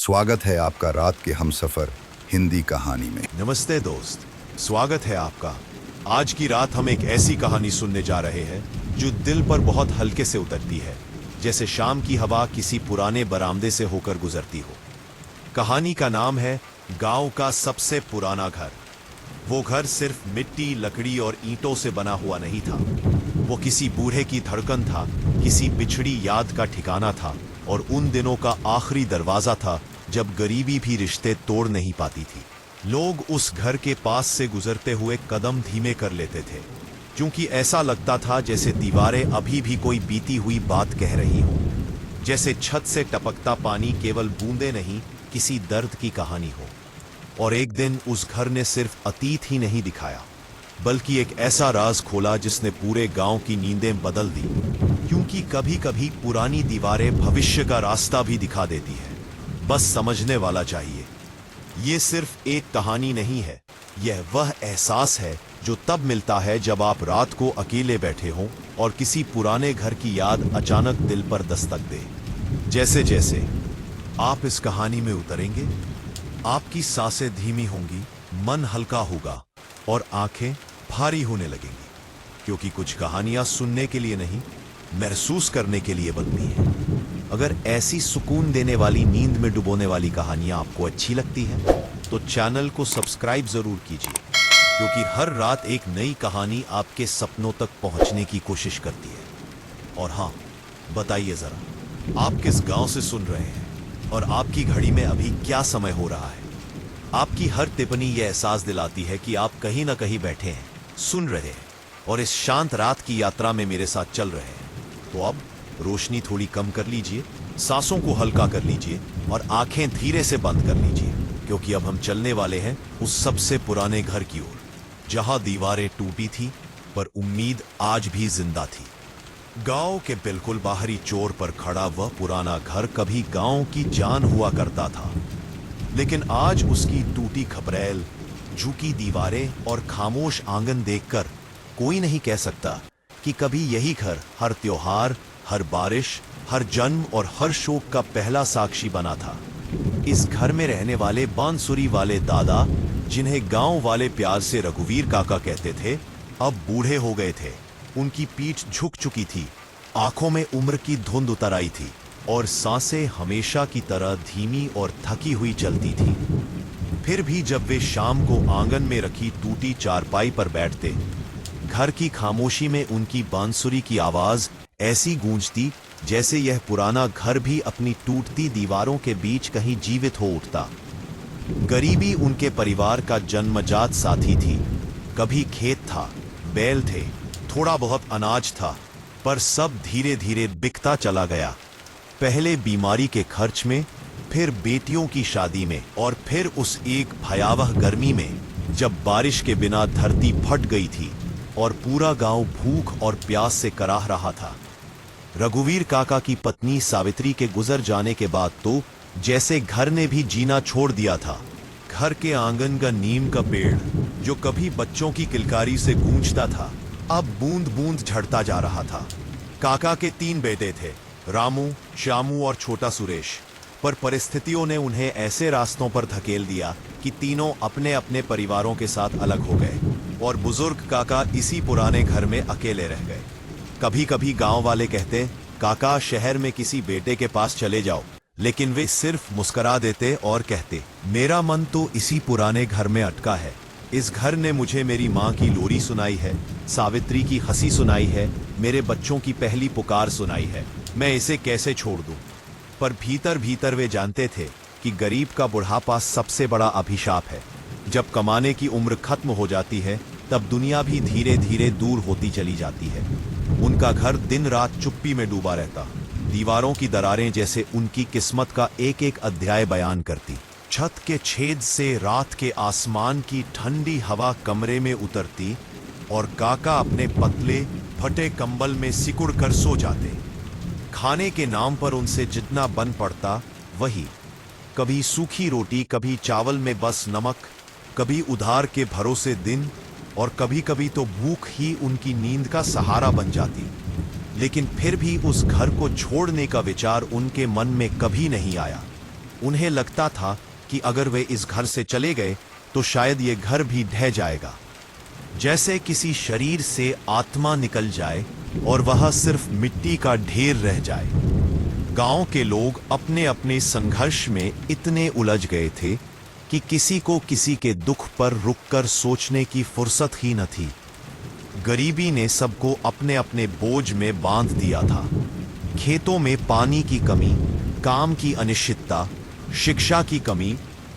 स्वागत है आपका रात के हमसफर हिंदी कहानी में। नमस्ते दोस्त, स्वागत है आपका। आज की रात हम एक ऐसी कहानी सुनने जा रहे हैं जो दिल पर बहुत हल्के से उतरती है, जैसे शाम की हवा किसी पुराने बरामदे से होकर गुजरती हो। कहानी का नाम है गांव का सबसे पुराना घर। वो घर सिर्फ मिट्टी, लकड़ी और ईंटों से बना हुआ नहीं था। वो किसी बूढ़े की धड़कन था, किसी बिछड़ी याद का ठिकाना था और उन दिनों का आखिरी दरवाजा था जब गरीबी भी रिश्ते तोड़ नहीं पाती थी। लोग उस घर के पास से गुजरते हुए कदम धीमे कर लेते थे, क्योंकि ऐसा लगता था जैसे दीवारें अभी भी कोई बीती हुई बात कह रही हो, जैसे छत से टपकता पानी केवल बूंदे नहीं, किसी दर्द की कहानी हो। और एक दिन उस घर ने सिर्फ अतीत ही नहीं दिखाया, बल्कि एक ऐसा राज खोला जिसने पूरे गांव की नींदें बदल दी। क्योंकि कभी कभी पुरानी दीवारें भविष्य का रास्ता भी दिखा देती है, बस समझने वाला चाहिए। ये सिर्फ एक कहानी नहीं है, यह वह एहसास है जो तब मिलता है जब आप रात को अकेले बैठे हों और किसी पुराने घर की याद अचानक दिल पर दस्तक दे। जैसे जैसे आप इस कहानी में उतरेंगे, आपकी सांसें धीमी होंगी, मन हल्का होगा और आंखें भारी होने लगेंगी, क्योंकि कुछ कहानियां सुनने के लिए नहीं, महसूस करने के लिए बनती हैं। अगर ऐसी सुकून देने वाली, नींद में डुबोने वाली कहानियां आपको अच्छी लगती हैं, तो चैनल को सब्सक्राइब जरूर कीजिए, क्योंकि हर रात एक नई कहानी आपके सपनों तक पहुंचने की कोशिश करती है। और हाँ, बताइए जरा, आप किस गांव से सुन रहे हैं और आपकी घड़ी में अभी क्या समय हो रहा है? आपकी हर टिप्पणी यह एहसास दिलाती है कि आप कहीं ना कहीं बैठे हैं, सुन रहे हैं और इस शांत रात की यात्रा में मेरे साथ चल रहे हैं। तो अब रोशनी थोड़ी कम कर लीजिए, सांसों को हल्का कर लीजिए और आंखें धीरे से बंद कर लीजिए, क्योंकि अब हम चलने वाले हैं उस सबसे पुराने घर की ओर, जहां दीवारें टूटी थी पर उम्मीद आज भी जिंदा थी। गांव के बिल्कुल बाहरी चोर पर खड़ा वह पुराना घर कभी गांव की जान हुआ करता था, लेकिन आज उसकी टूटी खपरेल, झुकी दीवारें और खामोश आंगन देखकर कोई नहीं कह सकता कि कभी यही घर हर त्योहार, हर बारिश, हर जन्म और हर शोक का पहला साक्षी बना था। इस घर में रहने वाले बांसुरी वाले दादा, जिन्हें गांव वाले प्यार से रघुवीर काका कहते थे, अब बूढ़े हो गए थे। उनकी पीठ झुक चुकी थी, आंखों में उम्र की धुंध उतर आई थी और सांसें हमेशा की तरह धीमी और थकी हुई चलती थी। फिर भी जब वे शाम को आंगन में रखी टूटी चारपाई पर बैठते, घर की खामोशी में उनकी बांसुरी की आवाज ऐसी गूंजती जैसे यह पुराना घर भी अपनी टूटती दीवारों के बीच कहीं जीवित हो उठता। गरीबी उनके परिवार का जन्मजात साथी थी। कभी खेत था, बैल थे, थोड़ा बहुत अनाज था, पर सब धीरे धीरे बिकता चला गया। पहले बीमारी के खर्च में, फिर बेटियों की शादी में और फिर उस एक भयावह गर्मी में जब बारिश के बिना धरती फट गई थी और पूरा गांव भूख और प्यास से कराह रहा था। रघुवीर काका की पत्नी सावित्री के गुजर जाने के बाद तो जैसे घर ने भी जीना छोड़ दिया था। घर के आंगन का नीम का पेड़, जो कभी बच्चों की किलकारी से गूंजता था, अब बूंद बूंद झड़ता जा रहा था। काका के 3 बेटे थे, रामू, श्यामू और छोटा सुरेश, पर परिस्थितियों ने उन्हें ऐसे रास्तों पर धकेल दिया कि तीनों अपने अपने परिवारों के साथ अलग हो गए और बुजुर्ग काका इसी पुराने घर में अकेले रह गए। कभी कभी गांव वाले कहते, काका शहर में किसी बेटे के पास चले जाओ, लेकिन वे सिर्फ मुस्कुरा देते और कहते, मेरा मन तो इसी पुराने घर में अटका है। इस घर ने मुझे मेरी माँ की लोरी सुनाई है, सावित्री की हंसी सुनाई है, मेरे बच्चों की पहली पुकार सुनाई है। मैं इसे कैसे छोड़ दूं? पर भीतर भीतर वे जानते थे कि गरीब का बुढ़ापा सबसे बड़ा अभिशाप है। जब कमाने की उम्र खत्म हो जाती है, तब दुनिया भी धीरे धीरे दूर होती चली जाती है। उनका घर दिन रात चुप्पी में डूबा रहता। दीवारों की दरारें जैसे उनकी किस्मत का एक एक अध्याय बयान करती। छत के छेद से रात के आसमान की ठंडी हवा कमरे में उतरती और काका अपने पतले फटे कंबल में सिकुड़ कर सो जाते। खाने के नाम पर उनसे जितना बन पड़ता वही, कभी सूखी रोटी, कभी चावल में बस नमक, कभी उधार के भरोसे दिन और कभी कभी तो भूख ही उनकी नींद का सहारा बन जाती। लेकिन फिर भी उस घर को छोड़ने का विचार उनके मन में कभी नहीं आया। उन्हें लगता था कि अगर वे इस घर से चले गए तो शायद ये घर भी ढह जाएगा, जैसे किसी शरीर से आत्मा निकल जाए और वह सिर्फ मिट्टी का ढेर रह जाए। गांव के लोग अपने अपने संघर्ष में इतने उलझ गए थे कि किसी को किसी के दुख पर रुककर सोचने की फुर्सत ही न थी। गरीबी ने सबको अपने अपने बोझ में बांध दिया था। खेतों में पानी की कमी, काम की अनिश्चितता, शिक्षा की कमी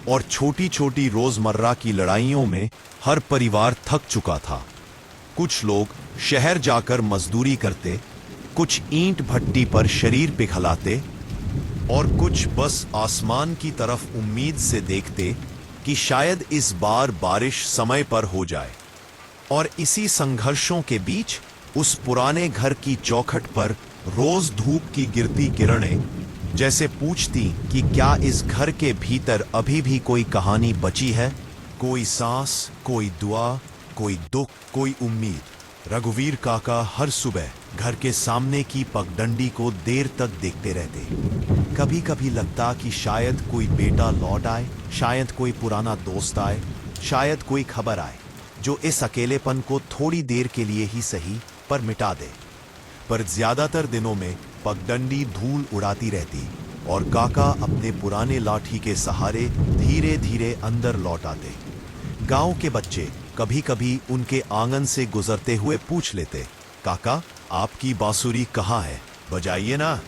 और छोटी छोटी रोजमर्रा की लड़ाइयों में हर परिवार थक चुका था। कुछ लोग शहर जाकर मजदूरी करते, कुछ ईंट भट्टी पर शरीर पिघलाते और कुछ बस आसमान की तरफ उम्मीद से देखते कि शायद इस बार बारिश समय पर हो जाए। और इसी संघर्षों के बीच उस पुराने घर की चौखट पर रोज धूप की गिरती किरणें जैसे पूछती कि क्या इस घर के भीतर अभी भी कोई कहानी बची है, कोई सांस, कोई दुआ, कोई दुख, कोई उम्मीद। रघुवीर काका हर सुबह घर के सामने की पगडंडी को देर तक देखते रहते। कभी कभी लगता कि शायद कोई बेटा लौट आए, शायद कोई पुराना दोस्त आए, शायद कोई खबर आए जो इस अकेलेपन को थोड़ी देर के लिए ही सही पर मिटा दे। पर ज्यादातर दिनों में पगडंडी धूल उड़ाती रहती और काका अपने पुराने लाठी के सहारे धीरे धीरे अंदर लौट आते। गांव के बच्चे कभी कभी उनके आंगन से गुजरते हुए पूछ लेते, काका आपकी बांसुरी कहाँ है, बजाइए ना।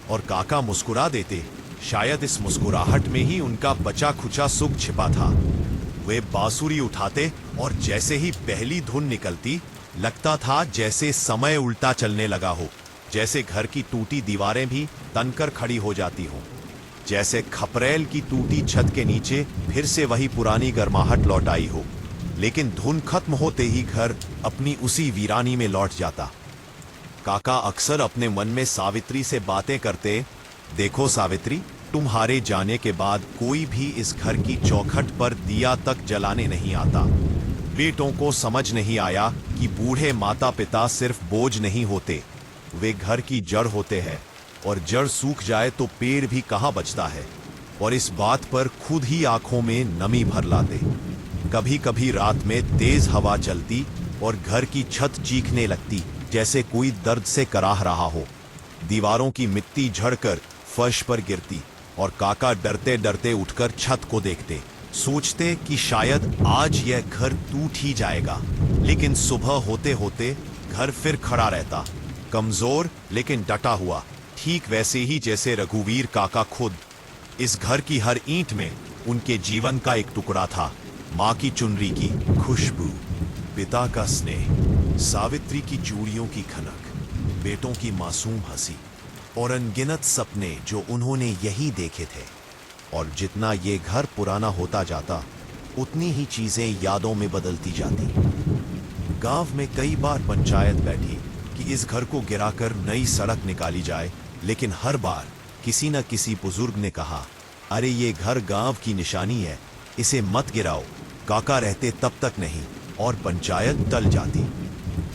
और काका मुस्कुरा देते, शायद इस मुस्कुराहट में ही उनका बचा खुचा सुख छिपा था। वे बांसुरी उठाते और जैसे ही पहली धुन निकलती, लगता था जैसे समय उल्टा चलने लगा हो, जैसे घर की टूटी दीवारें भी तनकर खड़ी हो जाती हों, जैसे खपरेल की टूटी छत के नीचे फिर से वही पुरानी गर्माहट लौट आई हो। लेकिन धुन खत्म होते ही घर अपनी उसी वीरानी में लौट जाता। काका अक्सर अपने मन में सावित्री से बातें करते, देखो सावित्री, तुम्हारे जाने के बाद कोई भी इस घर की चौखट पर दिया तक जलाने नहीं आता। बेटों को समझ नहीं आया कि बूढ़े माता पिता सिर्फ बोझ नहीं होते, वे घर की जड़ होते हैं, और जड़ सूख जाए तो पेड़ भी कहाँ बचता है। और इस बात पर खुद ही आंखों में नमी भर लाते। कभी कभी रात में तेज हवा चलती और घर की छत चीखने लगती, जैसे कोई दर्द से कराह रहा हो। दीवारों की मिट्टी झड़कर फर्श पर गिरती और काका डरते डरते उठकर छत को देखते, सोचते कि शायद आज यह घर टूट ही जाएगा। लेकिन सुबह होते होते घर फिर खड़ा रहता, कमजोर लेकिन डटा हुआ, ठीक वैसे ही जैसे रघुवीर काका खुद। इस घर की हर ईंट में उनके जीवन का एक टुकड़ा था। माँ की चुनरी की खुशबू, पिता का स्नेह, सावित्री की चूड़ियों की खनक, बेटों की मासूम हंसी और अनगिनत सपने जो उन्होंने यही देखे थे। और जितना ये घर पुराना होता जाता, उतनी ही चीजें यादों में बदलती जाती। गांव में कई बार पंचायत बैठी कि इस घर को गिराकर नई सड़क निकाली जाए, लेकिन हर बार किसी न किसी बुजुर्ग ने कहा, अरे ये घर गांव की निशानी है, इसे मत गिराओ। काका रहते तब तक नहीं, और पंचायत टल जाती।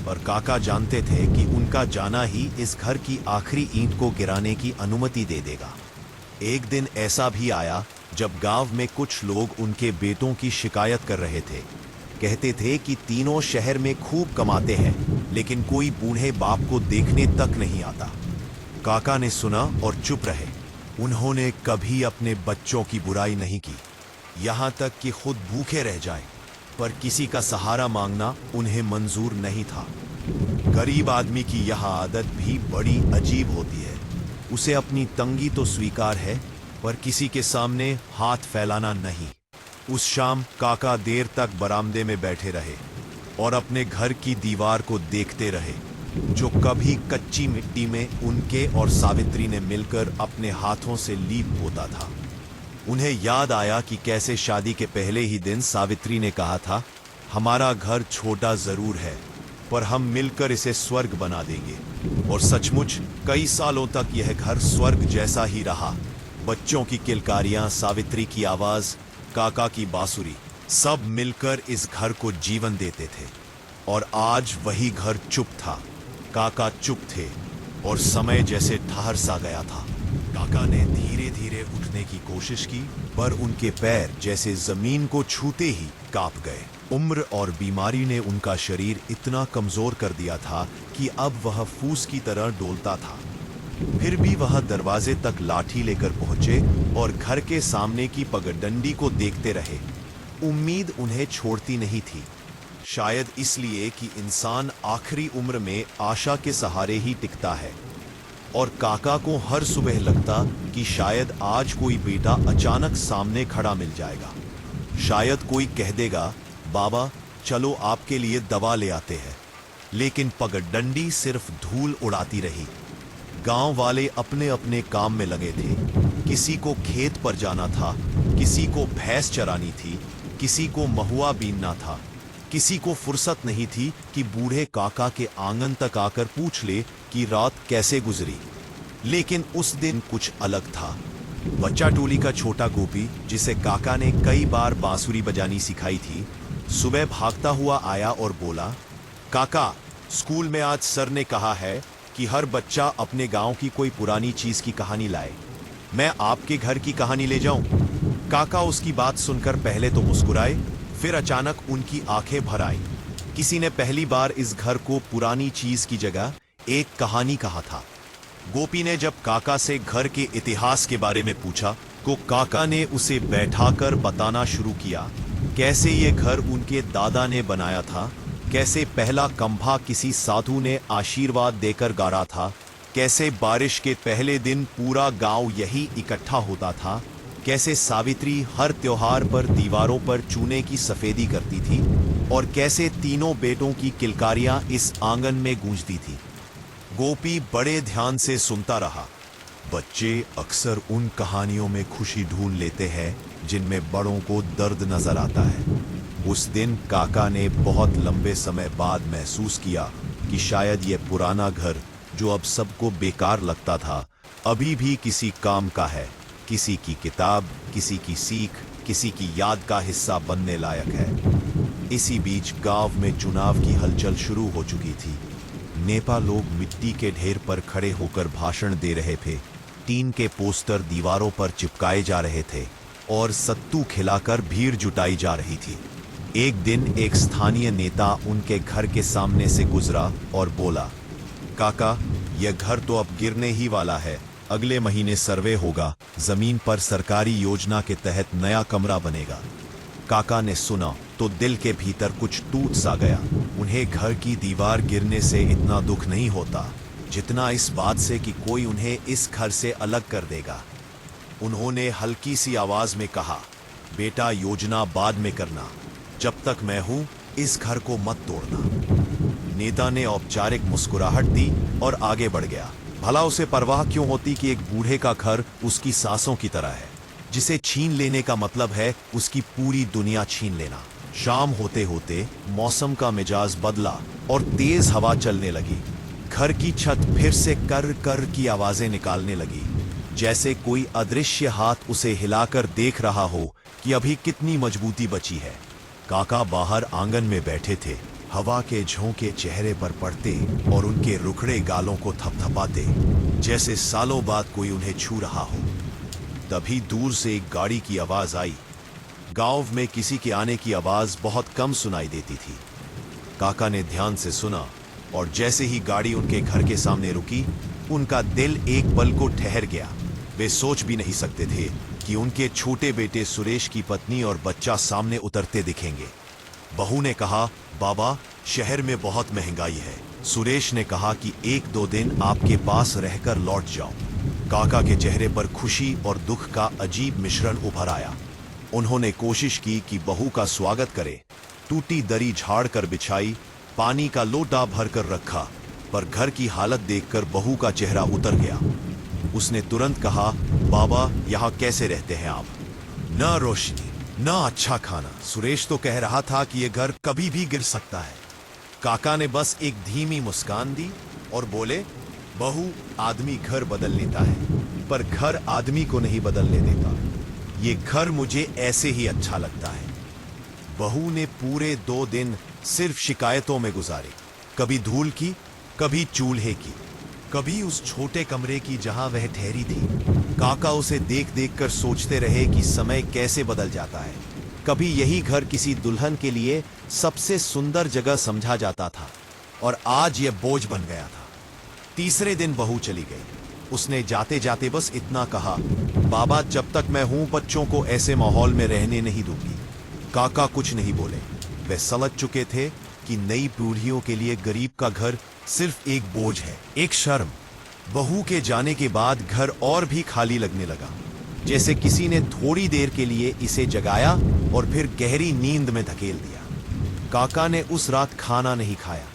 पर काका जानते थे कि उनका जाना ही इस घर की आखिरी ईंट को गिराने की अनुमति दे देगा। एक दिन ऐसा भी आया जब गांव में कुछ लोग उनके बेटों की शिकायत कर रहे थे। कहते थे कि तीनों शहर में खूब कमाते हैं, लेकिन कोई बूढ़े बाप को देखने तक नहीं आता। काका ने सुना और चुप रहे। उन्होंने कभी अपने बच्चों की बुराई नहीं की, यहाँ तक कि खुद भूखे रह जाएं, पर किसी का सहारा मांगना उन्हें मंजूर नहीं था। गरीब आदमी की यह आदत भी बड़ी अजीब होती है। उसे अपनी तंगी तो स्वीकार है, पर किसी के सामने हाथ फैलाना नहीं। उस शाम काका देर तक बरामदे में बैठे रहे और अपने घर की दीवार को देखते रहे, जो कभी कच्ची मिट्टी में उनके और सावित्री ने मिलकर अपने हाथों से लीप होता था। उन्हें याद आया कि कैसे शादी के पहले ही दिन सावित्री ने कहा था, हमारा घर छोटा जरूर है, पर हम मिलकर इसे स्वर्ग बना देंगे। और सचमुच कई सालों तक यह घर स्वर्ग जैसा ही रहा। बच्चों की किलकारियां, सावित्री की आवाज, काका की बांसुरी, सब मिलकर इस घर को जीवन देते थे। और आज वही घर चुप था, काका चुप थे, और समय जैसे ठहर सा गया था। काका ने धीरे धीरे उठने की कोशिश की, पर उनके पैर जैसे जमीन को छूते ही कांप गए। उम्र और बीमारी ने उनका शरीर इतना कमजोर कर दिया था कि अब वह फूस की तरह डोलता था। फिर भी वह दरवाजे तक लाठी लेकर पहुंचे और घर के सामने की पगडंडी को देखते रहे। उम्मीद उन्हें छोड़ती नहीं थी, शायद इसलिए कि इंसान आखिरी उम्र में आशा के सहारे ही टिकता है। और काका को हर सुबह लगता कि शायद आज कोई बेटा अचानक सामने खड़ा मिल जाएगा। शायद कोई कह देगा, बाबा चलो आपके लिए दवा ले आते हैं। लेकिन पगडंडी सिर्फ धूल उड़ाती रही। गांव वाले अपने अपने काम में लगे थे। किसी को खेत पर जाना था, किसी को भैंस चरानी थी, किसी को महुआ बीनना था। किसी को फुर्सत नहीं थी कि बूढ़े काका के आंगन तक आकर पूछ ले कि रात कैसे गुजरी। लेकिन उस दिन कुछ अलग था। बच्चा टोली का छोटा गोपी, जिसे काका ने कई बार बांसुरी बजानी सिखाई थी, सुबह भागता हुआ आया और बोला, काका स्कूल में आज सर ने कहा है कि हर बच्चा अपने गांव की कोई पुरानी चीज की कहानी लाए। मैं आपके घर की कहानी ले जाऊं? काका उसकी बात सुनकर पहले तो मुस्कुराए, फिर अचानक उनकी आंखें भर आईं। किसी ने पहली बार इस घर को पुरानी चीज की जगह एक कहानी कहा था। गोपी ने जब काका से घर के इतिहास के बारे में पूछा तो काका ने उसे बैठाकर बताना शुरू किया, कैसे ये घर उनके दादा ने बनाया था, कैसे पहला खंभा किसी साधु ने आशीर्वाद देकर गाड़ा था, कैसे बारिश के पहले दिन पूरा गांव यही इकट्ठा होता था, कैसे सावित्री हर त्योहार पर दीवारों पर चूने की सफेदी करती थी और कैसे तीनों बेटों की किलकारियां इस आंगन में गूंजती थी। गोपी बड़े ध्यान से सुनता रहा। बच्चे अक्सर उन कहानियों में खुशी ढूंढ लेते हैं जिनमें बड़ों को दर्द नजर आता है। उस दिन काका ने बहुत लंबे समय बाद महसूस किया कि शायद यह पुराना घर, जो अब सबको बेकार लगता था, अभी भी किसी काम का है। किसी की किताब, किसी की सीख, किसी की याद का हिस्सा बनने लायक है। इसी बीच गांव में चुनाव की हलचल शुरू हो चुकी थी। नेता लोग मिट्टी के ढेर पर खड़े होकर भाषण दे रहे थे। टीन के पोस्टर दीवारों पर चिपकाए जा रहे थे और सत्तू खिलाकर भीड़ जुटाई जा रही थी। एक दिन एक स्थानीय नेता उनके घर के सामने से गुजरा और बोला, काका यह घर तो अब गिरने ही वाला है। अगले महीने सर्वे होगा, जमीन पर सरकारी योजना के तहत नया कमरा बनेगा। काका ने सुना तो दिल के भीतर कुछ टूट सा गया। उन्हें घर की दीवार गिरने से इतना दुख नहीं होता जितना इस बात से कि कोई उन्हें इस घर से अलग कर देगा। उन्होंने हल्की सी आवाज में कहा, बेटा योजना बाद में करना, जब तक मैं हूं इस घर को मत तोड़ना। नेता ने औपचारिक मुस्कुराहट दी और आगे बढ़ गया। भला उसे परवाह क्यों होती कि एक बूढ़े का घर उसकी सांसों की तरह है, जिसे छीन लेने का मतलब है उसकी पूरी दुनिया छीन लेना। शाम होते होते मौसम का मिजाज बदला और तेज हवा चलने लगी। घर की छत फिर से कर कर की आवाजें निकालने लगी, जैसे कोई अदृश्य हाथ उसे हिलाकर देख रहा हो कि अभी कितनी मजबूती बची है। काका बाहर आंगन में बैठे थे। हवा के झोंके चेहरे पर पड़ते और उनके रुखड़े गालों को थपथपाते, जैसे सालों बाद कोई उन्हें छू रहा हो। तभी दूर से एक गाड़ी की आवाज आई। गांव में किसी के आने की आवाज बहुत कम सुनाई देती थी। काका ने ध्यान से सुना और जैसे ही गाड़ी उनके घर के सामने रुकी, उनका दिल एक पल को ठहर गया। वे सोच भी नहीं सकते थे कि उनके छोटे बेटे सुरेश की पत्नी और बच्चा सामने उतरते दिखेंगे। बहू ने कहा, बाबा शहर में बहुत महंगाई है। सुरेश ने कहा कि 1-2 दिन आपके पास रहकर लौट जाऊं। काका के चेहरे पर खुशी और दुख का अजीब मिश्रण उभर आया। उन्होंने कोशिश की कि बहू का स्वागत करे। टूटी दरी झाड़ कर बिछाई, पानी का लोटा भरकर रखा, पर घर की हालत देखकर बहू का चेहरा उतर गया। उसने तुरंत कहा, बाबा यहाँ कैसे रहते हैं आप? ना रोशनी, ना अच्छा खाना। सुरेश तो कह रहा था कि यह घर कभी भी गिर सकता है। काका ने बस एक धीमी मुस्कान दी और बोले, बहू आदमी घर बदल लेता है, पर घर आदमी को नहीं बदलने देता। ये घर मुझे ऐसे ही अच्छा लगता है। बहू ने पूरे 2 दिन सिर्फ शिकायतों में गुजारे, कभी धूल की, कभी चूल्हे की, कभी उस छोटे कमरे की जहां वह ठहरी थी। काका उसे देख देख कर सोचते रहे कि समय कैसे बदल जाता है। कभी यही घर किसी दुल्हन के लिए सबसे सुंदर जगह समझा जाता था और आज यह बोझ बन गया था। तीसरे दिन बहू चली गई। उसने जाते जाते बस इतना कहा, बाबा जब तक मैं हूं बच्चों को ऐसे माहौल में रहने नहीं दूंगी। काका कुछ नहीं बोले। वे समझ चुके थे कि नई पीढ़ियों के लिए गरीब का घर सिर्फ एक बोझ है, एक शर्म। बहू के जाने के बाद घर और भी खाली लगने लगा, जैसे किसी ने थोड़ी देर के लिए इसे जगाया और फिर गहरी नींद में धकेल दिया। काका ने उस रात खाना नहीं खाया,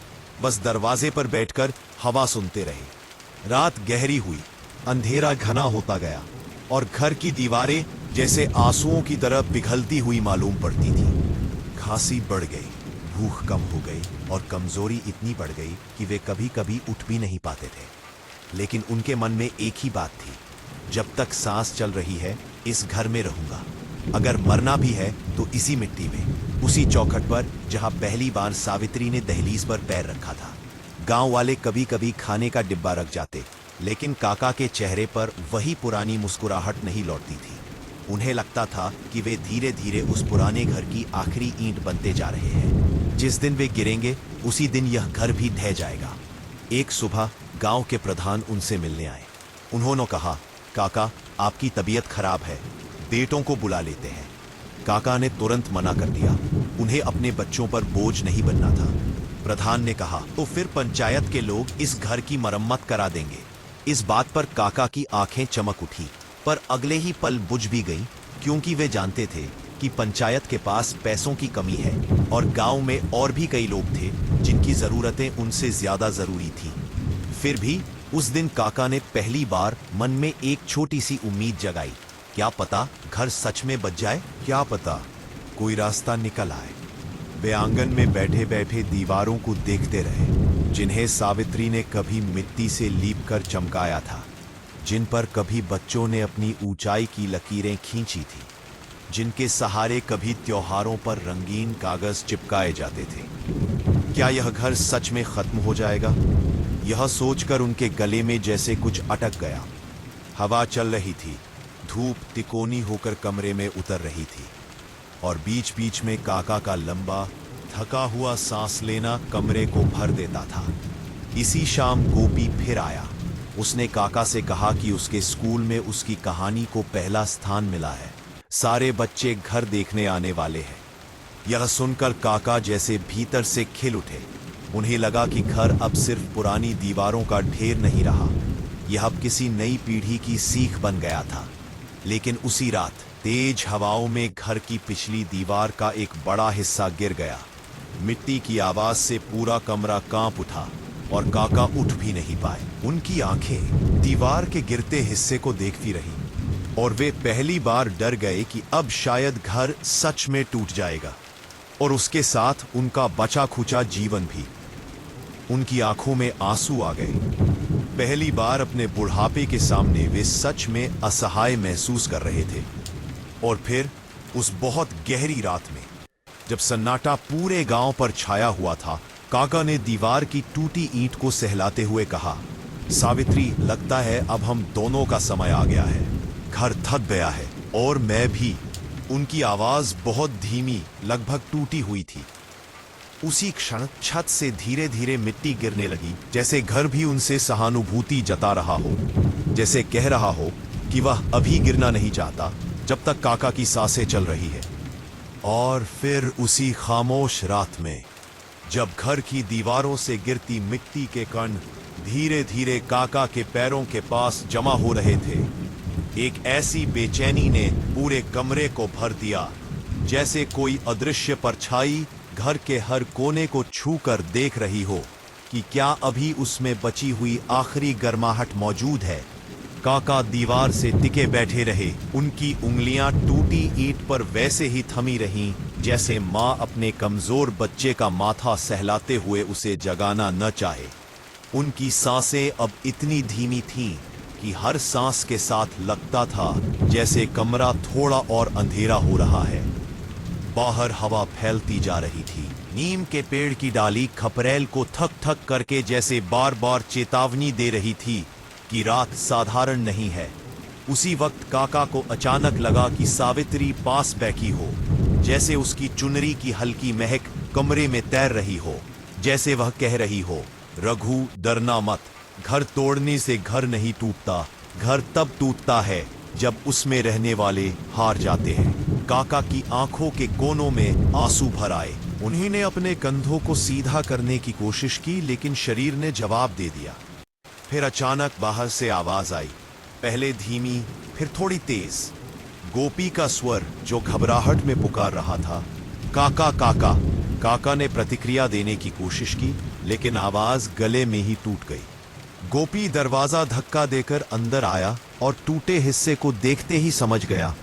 बस दरवाजे पर बैठकर हवा सुनते रहे। रात गहरी हुई, अंधेरा घना होता गया और घर की दीवारें जैसे आंसुओं की तरह पिघलती हुई मालूम पड़ती थी। खांसी बढ़ गई, भूख कम हो गई और कमजोरी इतनी बढ़ गई कि वे कभी कभी उठ भी नहीं पाते थे। लेकिन उनके मन में एक ही बात थी, जब तक सांस चल रही है इस घर में रहूंगा। अगर मरना भी है तो इसी मिट्टी में, उसी चौखट पर जहां पहली बार सावित्री ने दहलीज पर पैर रखा था। गांव वाले कभी कभी खाने का डिब्बा रख जाते, लेकिन काका के चेहरे पर वही पुरानी मुस्कुराहट नहीं लौटती थी। उन्हें लगता था कि वे धीरे धीरे उस पुराने घर की आखिरी ईंट बनते जा रहे हैं। जिस दिन वे गिरेंगे उसी दिन यह घर भी ढह जाएगा। एक सुबह गांव के प्रधान उनसे मिलने आए। उन्होंने कहा, काका आपकी तबीयत खराब है, बेटों को बुला लेते हैं। काका ने तुरंत मना कर दिया, उन्हें अपने बच्चों पर बोझ नहीं बनना था। प्रधान ने कहा, तो फिर पंचायत के लोग इस घर की मरम्मत करा देंगे। इस बात पर काका की आंखें चमक उठी, पर अगले ही पल बुझ भी गई, क्योंकि वे जानते थे कि पंचायत के पास पैसों की कमी है और गांव में और भी कई लोग थे जिनकी जरूरतें उनसे ज्यादा जरूरी थी। फिर भी उस दिन काका ने पहली बार मन में एक छोटी सी उम्मीद जगाई, क्या पता घर सच में बच जाए, क्या पता कोई रास्ता निकल आए। वे आंगन में बैठे बैठे दीवारों को देखते रहे, जिन्हें सावित्री ने कभी मिट्टी से लीप कर चमकाया था, जिन पर कभी बच्चों ने अपनी ऊंचाई की लकीरें खींची थी, जिनके सहारे कभी त्योहारों पर रंगीन कागज चिपकाए जाते थे। क्या यह घर सच में खत्म हो जाएगा? यह सोचकर उनके गले में जैसे कुछ अटक गया। हवा चल रही थी, धूप तिकोनी होकर कमरे में उतर रही थी और बीच बीच में काका का लंबा थका हुआ सांस लेना कमरे को भर देता था। इसी शाम गोपी फिर आया। उसने काका से कहा कि उसके स्कूल में उसकी कहानी को पहला स्थान मिला है, सारे बच्चे घर देखने आने वाले हैं। यह सुनकर काका जैसे भीतर से खिल उठे। उन्हें लगा कि घर अब सिर्फ पुरानी दीवारों का ढेर नहीं रहा, यह अब किसी नई पीढ़ी की सीख बन गया था। लेकिन उसी रात तेज हवाओं में घर की पिछली दीवार का एक बड़ा हिस्सा गिर गया। मिट्टी की आवाज से पूरा कमरा कांप उठा और काका उठ भी नहीं पाए। उनकी आंखें दीवार के गिरते हिस्से को देखती रहीं और वे पहली बार डर गए कि अब शायद घर सच में टूट जाएगा और उसके साथ उनका बचा खुचा जीवन भी। उनकी आंखों में आंसू आ गए। पहली बार अपने बुढ़ापे के सामने वे सच में असहाय महसूस कर रहे थे। और फिर उस बहुत गहरी रात में, जब सन्नाटा पूरे गांव पर छाया हुआ था, काका ने दीवार की टूटी ईंट को सहलाते हुए कहा, सावित्री लगता है अब हम दोनों का समय आ गया है। घर थक गया है और मैं भी। उनकी आवाज बहुत धीमी, लगभग टूटी हुई थी। उसी क्षण छत से धीरे धीरे मिट्टी गिरने लगी, जैसे घर भी उनसे सहानुभूति जता रहा हो, जैसे कह रहा हो कि वह अभी गिरना नहीं चाहता जब तक काका की सांसें चल रही है। और फिर उसी खामोश रात में, जब घर की दीवारों से गिरती मिट्टी के कण धीरे धीरे काका के पैरों के पास जमा हो रहे थे, एक ऐसी बेचैनी ने पूरे कमरे को भर दिया, जैसे कोई अदृश्य परछाई घर के हर कोने को छूकर देख रही हो कि क्या अभी उसमें बची हुई आखिरी गर्माहट मौजूद है। काका दीवार से टिके बैठे रहे, उनकी उंगलियां टूटी ईंट पर वैसे ही थमी रहीं जैसे माँ अपने कमजोर बच्चे का माथा सहलाते हुए उसे जगाना न चाहे। उनकी सांसें अब इतनी धीमी थीं कि हर सांस के साथ लगता था जैसे कमरा थोड़ा और अंधेरा हो रहा है। बाहर हवा फैलती जा रही थी नीम के पेड़ की डाली खपरेल को थक थक करके जैसे बार बार चेतावनी दे रही थी कि रात साधारण नहीं है। उसी वक्त काका को अचानक लगा कि सावित्री पास बैठी हो, जैसे उसकी चुनरी की हल्की महक कमरे में तैर रही हो, जैसे वह कह रही हो, रघु डरना मत, घर तोड़ने से घर नहीं टूटता, घर तब टूटता है जब उसमें रहने वाले हार जाते हैं। काका की आंखों के कोनों में आंसू भर आए। उन्होंने अपने कंधों को सीधा करने की कोशिश की, लेकिन शरीर ने जवाब दे दिया। फिर अचानक बाहर से आवाज आई, पहले धीमी फिर थोड़ी तेज। गोपी का स्वर जो घबराहट में पुकार रहा था, काका काका। काका ने प्रतिक्रिया देने की कोशिश की, लेकिन आवाज गले में ही टूट गई। गोपी दरवाजा धक्का देकर अंदर आया और टूटे हिस्से को देखते ही समझ गया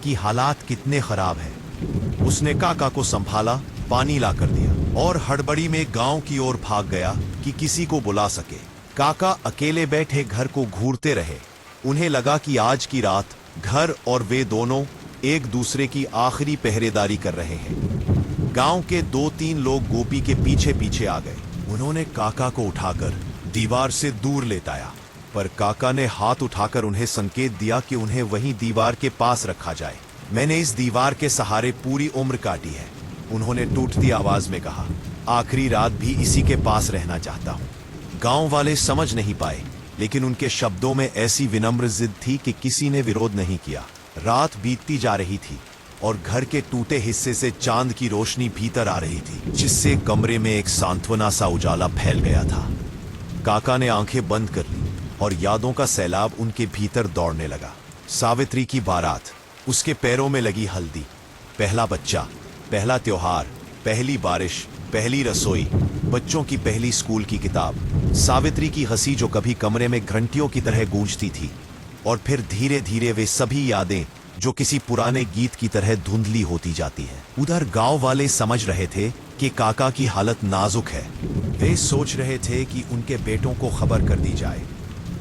कि हालात कितने खराब हैं। उसने काका को संभाला, पानी ला कर दिया और हड़बड़ी में गांव की ओर भाग गया कि किसी को बुला सके। काका अकेले बैठे घर को घूरते रहे। उन्हें लगा कि आज की रात घर और वे दोनों एक दूसरे की आखिरी पहरेदारी कर रहे हैं। गांव के 2-3 लोग गोपी के पीछे पीछे आ गए। उन्होंने काका को उठाकर दीवार से दूर लेटाया, पर काका ने हाथ उठाकर उन्हें संकेत दिया कि उन्हें वहीं दीवार के पास रखा जाए। मैंने इस दीवार के सहारे पूरी उम्र काटी है, उन्होंने टूटती आवाज में कहा। आखिरी रात भी इसी के पास रहना चाहता हूं। गांव वाले समझ नहीं पाए, लेकिन उनके शब्दों में ऐसी विनम्र जिद थी कि किसी ने विरोध नहीं किया। रात बीतती जा रही थी और घर के टूटे हिस्से से चांद की रोशनी भीतर आ रही थी, जिससे कमरे में एक सांत्वना सा उजाला फैल गया था। काका ने आंखें बंद कर ली और यादों का सैलाब उनके भीतर दौड़ने लगा। सावित्री की बारात, उसके पैरों में लगी हल्दी, पहला बच्चा, पहला त्योहार, पहली बारिश, पहली रसोई, बच्चों की पहली स्कूल की किताब, सावित्री की हंसी जो कभी कमरे में घंटियों की तरह गूंजती थी, और फिर धीरे धीरे वे सभी यादें जो किसी पुराने गीत की तरह धुंधली होती जाती हैं। उधर गांव वाले समझ रहे थे कि काका की हालत नाजुक है। वे सोच रहे थे कि उनके बेटों को खबर कर दी जाए,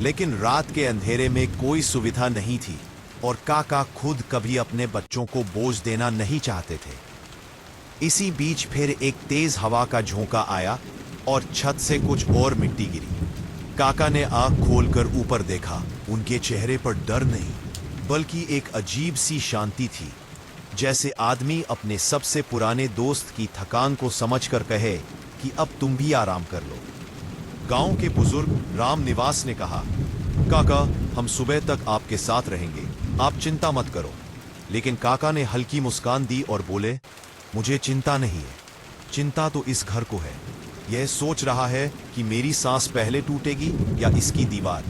लेकिन रात के अंधेरे में कोई सुविधा नहीं थी और काका खुद कभी अपने बच्चों को बोझ देना नहीं चाहते थे। इसी बीच फिर एक तेज हवा का झोंका आया और छत से कुछ और मिट्टी गिरी। काका ने आंख खोलकर ऊपर देखा। उनके चेहरे पर डर नहीं, बल्कि एक अजीब सी शांति थी, जैसे आदमी अपने सबसे पुराने दोस्त की थकान को समझकर कहे कि अब तुम भी आराम कर लो। गांव के बुजुर्ग राम निवास ने कहा, काका हम सुबह तक आपके साथ रहेंगे, आप चिंता मत करो। लेकिन काका ने हल्की मुस्कान दी और बोले, मुझे चिंता नहीं है, चिंता तो इस घर को है। यह सोच रहा है कि मेरी सांस पहले टूटेगी या इसकी दीवार।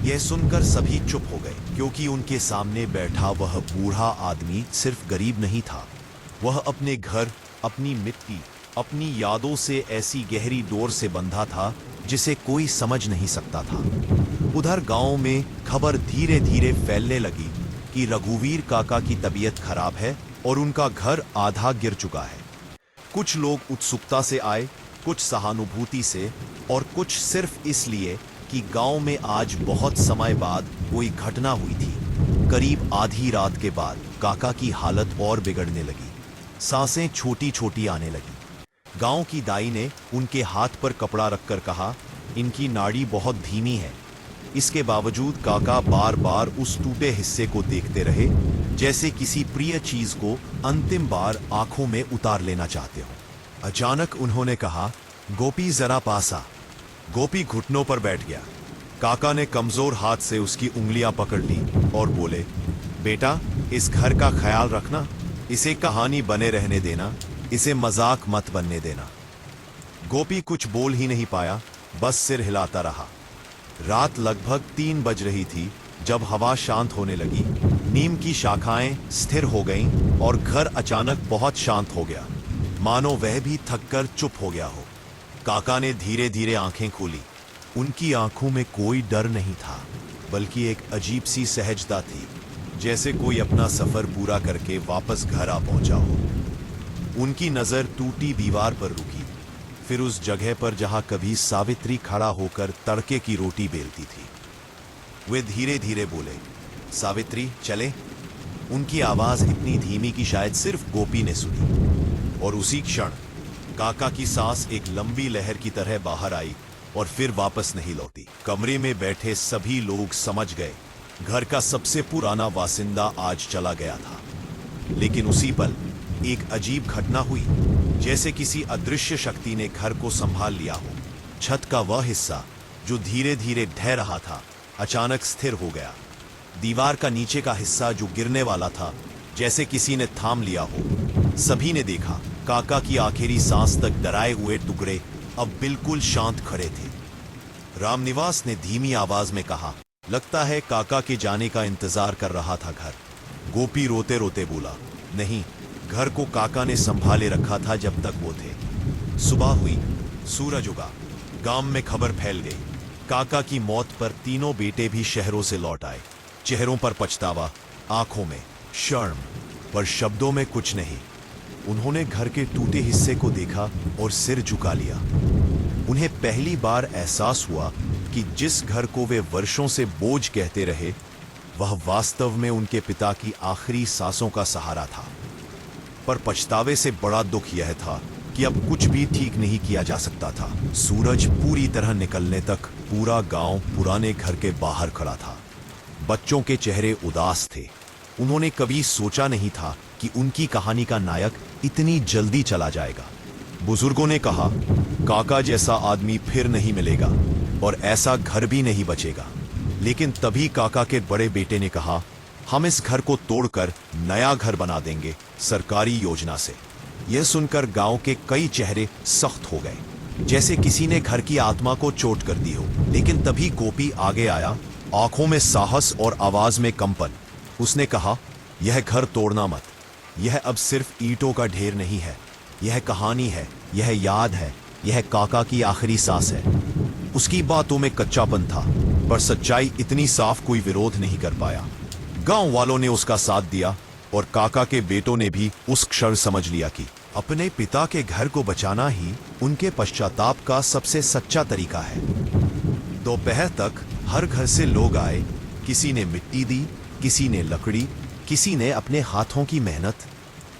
यह सुनकर सभी चुप हो गए, क्योंकि उनके सामने बैठा वह बूढ़ा आदमी सिर्फ गरीब नहीं था, वह अपने घर, अपनी मिट्टी, अपनी यादों से ऐसी गहरी डोर से बंधा था जिसे कोई समझ नहीं सकता था। उधर गांव में खबर धीरे धीरे फैलने लगी कि रघुवीर काका की तबीयत खराब है और उनका घर आधा गिर चुका है। कुछ लोग उत्सुकता से आए, कुछ सहानुभूति से, और कुछ सिर्फ इसलिए कि गांव में आज बहुत समय बाद कोई घटना हुई थी। करीब आधी रात के बाद काका की हालत और बिगड़ने लगी, सांसें छोटी छोटी आने लगी। गांव की दाई ने उनके हाथ पर कपड़ा रखकर कहा, इनकी नाड़ी बहुत धीमी है। इसके बावजूद काका बार बार उस टूटे हिस्से को देखते रहे, जैसे किसी प्रिय चीज को अंतिम बार आंखों में उतार लेना चाहते हो। अचानक उन्होंने कहा, गोपी जरा पास आ। गोपी घुटनों पर बैठ गया। काका ने कमजोर हाथ से उसकी उंगलियां पकड़ ली और बोले, बेटा इस घर का ख्याल रखना, इसे कहानी बने रहने देना, इसे मजाक मत बनने देना। गोपी कुछ बोल ही नहीं पाया, बस सिर हिलाता रहा। रात लगभग 3 बज रही थी जब हवा शांत होने लगी, नीम की शाखाएं स्थिर हो गईं और घर अचानक बहुत शांत हो गया, मानो वह भी थककर चुप हो गया हो। काका ने धीरे धीरे आंखें खोली। उनकी आंखों में कोई डर नहीं था, बल्कि एक अजीब सी सहजता थी, जैसे कोई अपना सफर पूरा करके वापस घर आ पहुंचा हो। उनकी नजर टूटी दीवार पर रुकी, फिर उस जगह पर जहां कभी सावित्री खड़ा होकर तड़के की रोटी बेलती थी। वे धीरे धीरे बोले, सावित्री चले। उनकी आवाज इतनी धीमी कि शायद सिर्फ गोपी ने सुनी, और उसी क्षण काका की सांस एक लंबी लहर की तरह बाहर आई और फिर वापस नहीं लौटी। कमरे में बैठे सभी लोग समझ गए, घर का सबसे पुराना वासिंदा आज चला गया था। लेकिन उसी पल एक अजीब घटना हुई, जैसे किसी अदृश्य शक्ति ने घर को संभाल लिया हो। छत का वह हिस्सा जो धीरे धीरे ढह रहा था, अचानक स्थिर हो गया। दीवार का नीचे का हिस्सा जो गिरने वाला था, जैसे किसी ने थाम लिया हो। सभी ने देखा, काका की आखिरी सांस तक डराए हुए टुकड़े अब बिल्कुल शांत खड़े थे। रामनिवास ने धीमी आवाज में कहा, लगता है काका के जाने का इंतजार कर रहा था घर। गोपी रोते रोते बोला, नहीं, घर को काका ने संभाले रखा था जब तक वो थे। सुबह हुई, सूरज उगा, गांव में खबर फैल गई। काका की मौत पर तीनों बेटे भी शहरों से लौट आए। चेहरों पर पछतावा, आंखों में शर्म, पर शब्दों में कुछ नहीं। उन्होंने घर के टूटे हिस्से को देखा और सिर झुका लिया। उन्हें पहली बार एहसास हुआ कि जिस घर को वे वर्षों से बोझ कहते रहे, वह वास्तव में उनके पिता की आखिरी सांसों का सहारा था। पर पछतावे से बड़ा दुख यह था कि अब कुछ भी ठीक नहीं किया जा सकता था। सूरज पूरी तरह निकलने तक पूरा गांव पुराने घर के बाहर खड़ा था। बच्चों के चेहरे उदास थे। उन्होंने कभी सोचा नहीं था कि उनकी कहानी का नायक इतनी जल्दी चला जाएगा। बुजुर्गों ने कहा, काका जैसा आदमी फिर नहीं मिलेगा और ऐसा घर भी नहीं बचेगा। लेकिन तभी काका के बड़े बेटे ने कहा, हम इस घर को तोड़कर नया घर बना देंगे सरकारी योजना से। यह सुनकर गांव के कई चेहरे सख्त हो गए, जैसे किसी ने घर की आत्मा को चोट कर दी हो। लेकिन तभी गोपी आगे आया, आंखों में साहस और आवाज में कंपन। उसने कहा, यह घर तोड़ना मत। यह अब सिर्फ ईंटों का ढेर नहीं है, यह कहानी है, यह याद है, यह काका की आखिरी सांस है। उसकी बातों में कच्चापन था, पर सच्चाई इतनी साफ कोई विरोध नहीं कर पाया। गांव वालों ने उसका साथ दिया और काका के बेटों ने भी उस क्षण समझ लिया कि अपने पिता के घर को बचाना ही उनके पश्चाताप का सबसे सच्चा तरीका है। दोपहर तक हर घर से लोग आए। किसी ने मिट्टी दी, किसी ने लकड़ी, किसी ने अपने हाथों की मेहनत।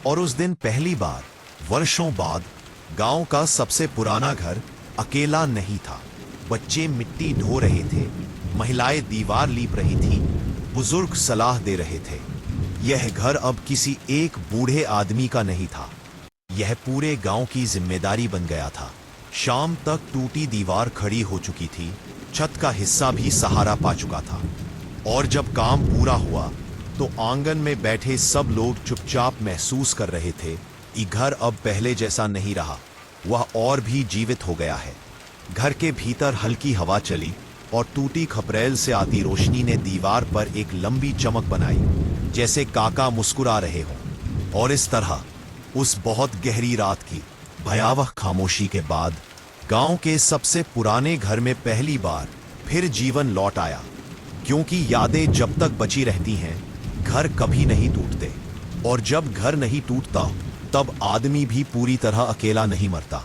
और उस दिन पहली बार वर्षों बाद गांव का सबसे पुराना घर अकेला नहीं था। बच्चे मिट्टी ढो रहे थे, महिलाएं दीवार लीप रही थी, बुजुर्ग सलाह दे रहे थे। यह घर अब किसी एक बूढ़े आदमी का नहीं था, यह पूरे गांव की जिम्मेदारी बन गया था। शाम तक टूटी दीवार खड़ी हो चुकी थी, छत का हिस्सा भी सहारा पा चुका था। और जब काम पूरा हुआ तो आंगन में बैठे सब लोग चुपचाप महसूस कर रहे थे कि घर अब पहले जैसा नहीं रहा, वह और भी जीवित हो गया है। घर के भीतर हल्की हवा चली और टूटी खपरेल से आती रोशनी ने दीवार पर एक लंबी चमक बनाई, जैसे काका मुस्कुरा रहे हों। और इस तरह उस बहुत गहरी रात की भयावह खामोशी के बाद गांव के सबसे पुराने घर में पहली बार फिर जीवन लौट आया। क्योंकि यादें जब तक बची रहती हैं, घर कभी नहीं टूटते। और जब घर नहीं टूटता, तब आदमी भी पूरी तरह अकेला नहीं मरता।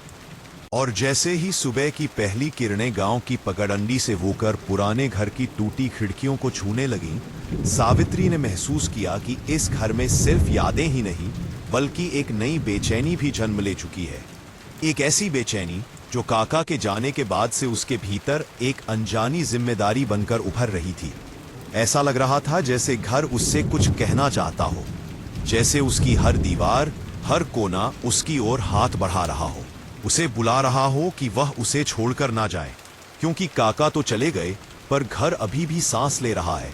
और जैसे ही सुबह की पहली किरणें गांव की पगडंडी से होकर पुराने घर की टूटी खिड़कियों को छूने लगीं, सावित्री ने महसूस किया कि इस घर में सिर्फ यादें ही नहीं, बल्कि एक नई बेचैनी भी जन्म ले चुकी है। एक ऐसी बेचैनी जो काका के जाने के बाद से उसके भीतर एक अनजानी जिम्मेदारी बनकर उभर रही थी। ऐसा लग रहा था जैसे घर उससे कुछ कहना चाहता हो, जैसे उसकी हर दीवार, हर कोना उसकी ओर हाथ बढ़ा रहा हो, उसे बुला रहा हो कि वह उसे छोड़कर ना जाए। क्योंकि काका तो चले गए, पर घर अभी भी सांस ले रहा है।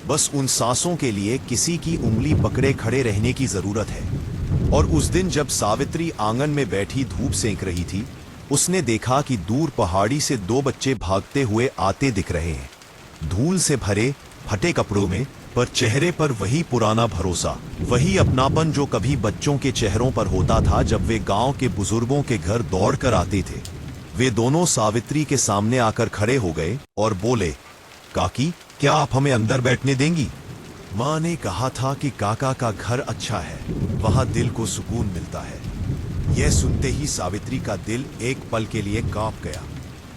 बस उन सांसों के लिए किसी की उंगली पकड़े खड़े रहने की जरूरत है। और उस दिन जब सावित्री आंगन में बैठी धूप सेंक रही थी, उसने देखा कि दूर पहाड़ी से दो बच्चे भागते हुए आते दिख रहे हैं, धूल से भरे फटे कपड़ों में, पर चेहरे पर वही पुराना भरोसा, वही अपनापन जो कभी बच्चों के चेहरों पर होता था जब वे गांव के बुजुर्गों के घर दौड़कर आते थे। वे दोनों सावित्री के सामने आकर खड़े हो गए और बोले, काकी, क्या आप हमें अंदर बैठने देंगी? माँ ने कहा था कि काका का घर अच्छा है, वहां दिल को सुकून मिलता है। यह सुनते ही सावित्री का दिल एक पल के लिए कांप गया,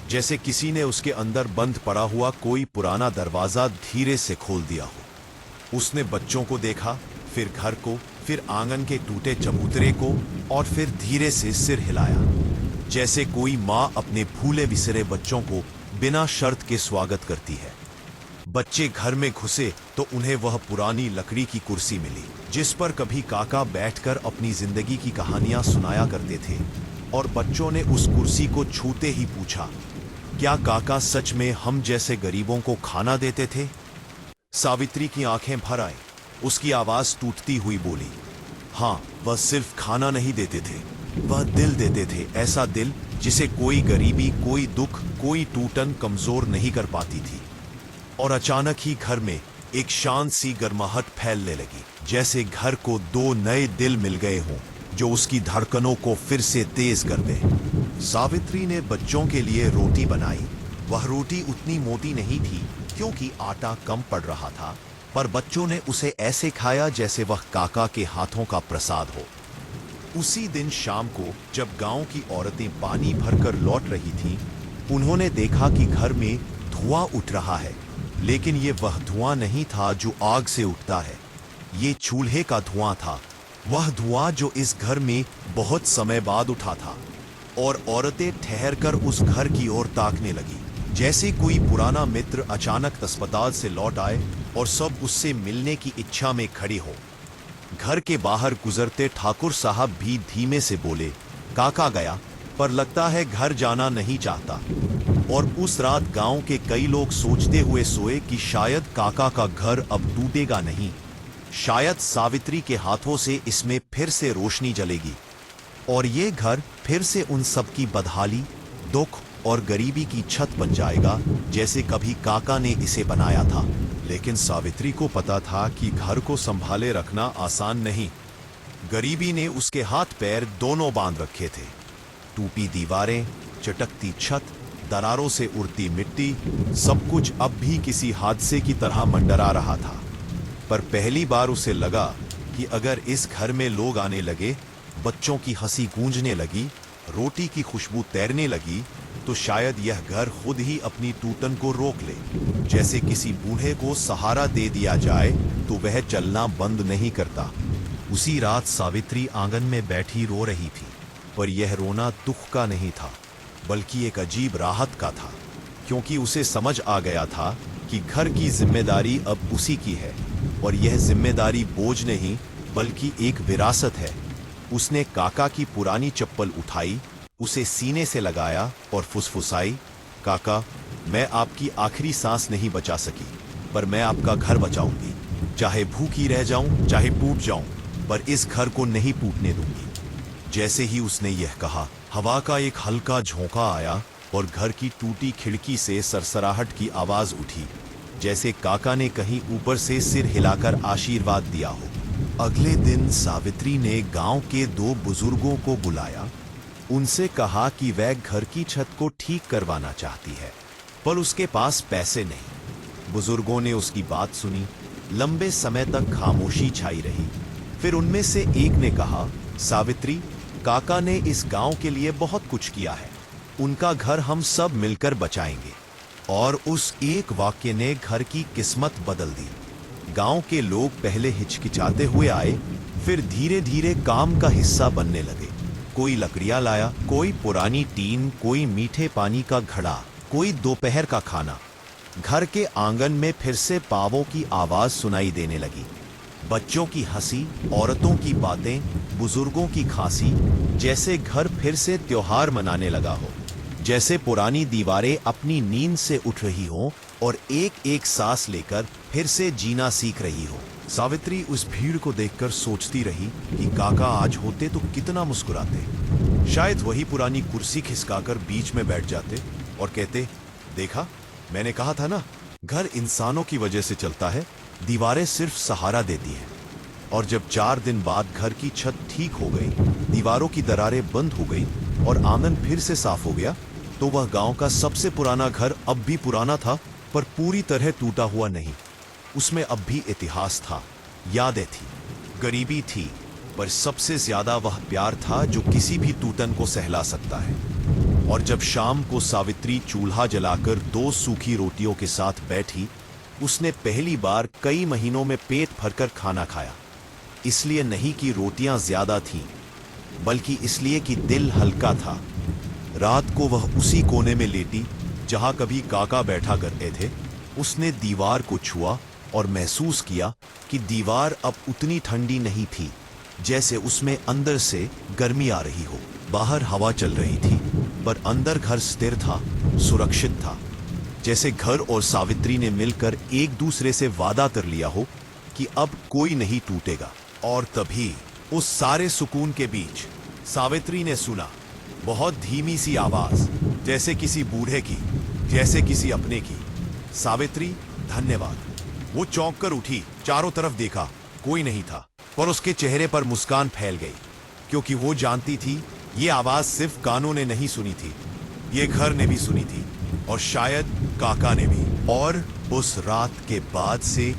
जैसे किसी ने उसके अंदर बंद पड़ा हुआ कोई पुराना दरवाजा धीरे से खोल दिया हो। उसने बच्चों को देखा, फिर घर को, फिर आंगन के टूटे चबूतरे को और फिर धीरे से सिर हिलाया, जैसे कोई माँ अपने भूले बिसरे बच्चों को बिना शर्त के स्वागत करती है। बच्चे घर में घुसे तो उन्हें वह पुरानी लकड़ी की कुर्सी मिली, जिस पर कभी काका बैठकर अपनी जिंदगी की कहानियां सुनाया करते थे। और बच्चों ने उस कुर्सी को छूते ही पूछा, क्या काका सच में हम जैसे गरीबों को खाना देते थे? सावित्री की आंखें भर आई। उसकी आवाज टूटती हुई बोली, हाँ, वह सिर्फ खाना नहीं देते थे, वह दिल देते थे। ऐसा दिल जिसे कोई गरीबी, कोई दुख, कोई टूटन कमजोर नहीं कर पाती थी। और अचानक ही घर में एक शांत सी गर्माहट फैलने लगी, जैसे घर को दो नए दिल मिल गए हों जो उसकी धड़कनों को फिर से तेज कर दे। सावित्री ने बच्चों के लिए रोटी बनाई। वह रोटी उतनी मोटी नहीं थी क्योंकि आटा कम पड़ रहा था, पर बच्चों ने उसे ऐसे खाया जैसे वह काका के हाथों का प्रसाद हो। उसी दिन शाम को जब गांव की औरतें पानी भरकर लौट रही थीं, उन्होंने देखा कि घर में धुआं उठ रहा है, लेकिन ये वह धुआं नहीं था जो आग से उठता है। ये चूल्हे का धुआं था, वह धुआं जो इस घर में बहुत समय बाद उठा था। और औरतें ठहरकर उस घर की ओर ताकने लगी, जैसे कोई पुराना मित्र अचानक अस्पताल से लौट आए और सब उससे मिलने की इच्छा में खड़ी हो। घर के बाहर गुजरते ठाकुर साहब भी धीमे से बोले, काका गया, पर लगता है घर जाना नहीं चाहता। और उस रात गांव के कई लोग सोचते हुए सोए कि शायद काका का घर अब टूटेगा नहीं, शायद सावित्री के हाथों से इसमें फिर से रोशनी जलेगी और ये घर फिर से उन सब की बदहाली, दुख और गरीबी की छत बन जाएगा, जैसे कभी काका ने इसे बनाया था। लेकिन सावित्री को पता था कि घर को संभाले रखना आसान नहीं। गरीबी ने उसके हाथ पैर दोनों बांध रखे थे। टूटी दीवारें, चटकती छत, दरारों से उड़ती मिट्टी, सब कुछ अब भी किसी हादसे की तरह मंडरा रहा था। पर पहली बार उसे लगा कि अगर इस घर में लोग आने लगे, बच्चों की हंसी गूंजने लगी, रोटी की खुशबू तैरने लगी, तो शायद यह घर खुद ही अपनी टूटन को रोक ले। जैसे किसी बूढ़े को सहारा दे दिया जाए तो वह चलना बंद नहीं करता। उसी रात सावित्री आंगन में बैठी रो रही थी, पर यह रोना दुख का नहीं था, बल्कि एक अजीब राहत का था, क्योंकि उसे समझ आ गया था कि घर की जिम्मेदारी अब उसी की है और यह जिम्मेदारी बोझ नहीं बल्कि एक विरासत है। उसने काका की पुरानी चप्पल उठाई, उसे सीने से लगाया और फुसफुसाई, काका, मैं आपकी आखिरी सांस नहीं बचा सकी, पर मैं आपका घर बचाऊंगी। चाहे भूखी रह जाऊं, चाहे टूट जाऊं, पर इस घर को नहीं टूटने दूंगी। जैसे ही उसने यह कहा, हवा का एक हल्का झोंका आया और घर की टूटी खिड़की से सरसराहट की आवाज उठी, जैसे काका ने कहीं ऊपर से सिर हिलाकर आशीर्वाद दिया हो। अगले दिन सावित्री ने गांव के दो बुजुर्गों को बुलाया। उनसे कहा कि वह घर की छत को ठीक करवाना चाहती है, पर उसके पास पैसे नहीं। बुजुर्गों ने उसकी बात सुनी। लंबे समय तक खामोशी छाई रही। फिर उनमें से एक ने कहा, सावित्री, काका ने इस गांव के लिए बहुत कुछ किया है, उनका घर हम सब मिलकर बचाएंगे। और उस एक वाक्य ने घर की किस्मत बदल दी। गांव के लोग पहले हिचकिचाते हुए आए, फिर धीरे धीरे काम का हिस्सा बनने लगे। कोई लकड़ियां लाया, कोई पुरानी टीन, कोई मीठे पानी का घड़ा, कोई दोपहर का खाना। घर के आंगन में फिर से पावों की आवाज सुनाई देने लगी। बच्चों की हंसी, औरतों की बातें, बुजुर्गों की खांसी, जैसे घर फिर से त्योहार मनाने लगा हो, जैसे पुरानी दीवारें अपनी नींद से उठ रही हों और एक एक सांस लेकर फिर से जीना सीख रही हो। सावित्री उस भीड़ को देखकर सोचती रही कि काका आज होते तो कितना मुस्कुराते। शायद वही पुरानी कुर्सी खिसकाकर बीच में बैठ जाते और कहते, देखा, मैंने कहा था ना, घर इंसानों की वजह से चलता है, दीवारें सिर्फ सहारा देती हैं। और जब 4 दिन बाद घर की छत ठीक हो गई, दीवारों की दरारें बंद हो गई और आंगन फिर से साफ हो गया, तो वह गांव का सबसे पुराना घर अब भी पुराना था, पर पूरी तरह टूटा हुआ नहीं। उसमें अब भी इतिहास था, यादें थी, गरीबी थी, पर सबसे ज्यादा वह प्यार था जो किसी भी टूटन को सहला सकता है। और जब शाम को सावित्री चूल्हा जलाकर 2 सूखी रोटियों के साथ बैठी, उसने पहली बार कई महीनों में पेट भरकर खाना खाया। इसलिए नहीं कि रोटियां ज्यादा थीं, बल्कि इसलिए कि दिल हल्का था। रात को वह उसी कोने में लेटी जहां कभी काका बैठा करते थे। उसने दीवार को छुआ और महसूस किया कि दीवार अब उतनी ठंडी नहीं थी जैसे उसमें अंदर से गर्मी आ रही हो। बाहर हवा चल रही थी, पर अंदर घर स्थिर था, सुरक्षित था। जैसे घर और सावित्री ने मिलकर एक दूसरे से वादा कर लिया हो कि अब कोई नहीं टूटेगा। और तभी उस सारे सुकून के बीच सावित्री ने सुना बहुत धीमी सी आवाज, जैसे किसी बूढ़े की, जैसे किसी अपने की। सावित्री, धन्यवाद। वो चौंक कर उठी, चारों तरफ देखा, कोई नहीं था, पर उसके चेहरे पर मुस्कान फैल गई, क्योंकि वो जानती थी ये आवाज सिर्फ कानों ने नहीं सुनी थी, ये घर ने भी सुनी थी, और शायद काका ने भी। और उस रात के बाद से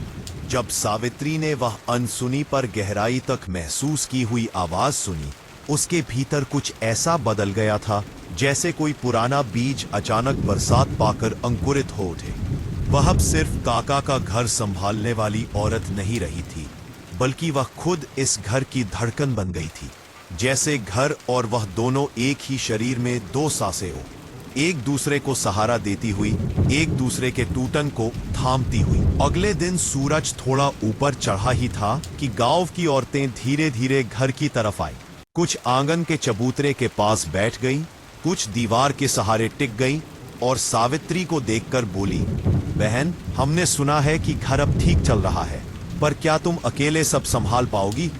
जब सावित्री ने वह अनसुनी पर गहराई तक महसूस की हुई आवाज सुनी, उसके भीतर कुछ ऐसा बदल गया था जैसे कोई पुराना बीज अचानक बरसात पाकर अंकुरित हो उठे। वह अब सिर्फ काका का घर संभालने वाली औरत नहीं रही थी, बल्कि वह खुद इस घर की धड़कन बन गई थी। जैसे घर और वह दोनों एक ही शरीर में दो सांसें हो, एक दूसरे को सहारा देती हुई, एक दूसरे के टूटन को थामती हुई। अगले दिन सूरज थोड़ा ऊपर चढ़ा ही था कि गांव की औरतें धीरे धीरे घर की तरफ आई। कुछ आंगन के चबूतरे के पास बैठ गई, कुछ दीवार के सहारे टिक गई और सावित्री को देखकर बोली, बहन, हमने सुना है कि घर अब ठीक चल रहा है, पर क्या तुम अकेले सब संभाल पाओगी?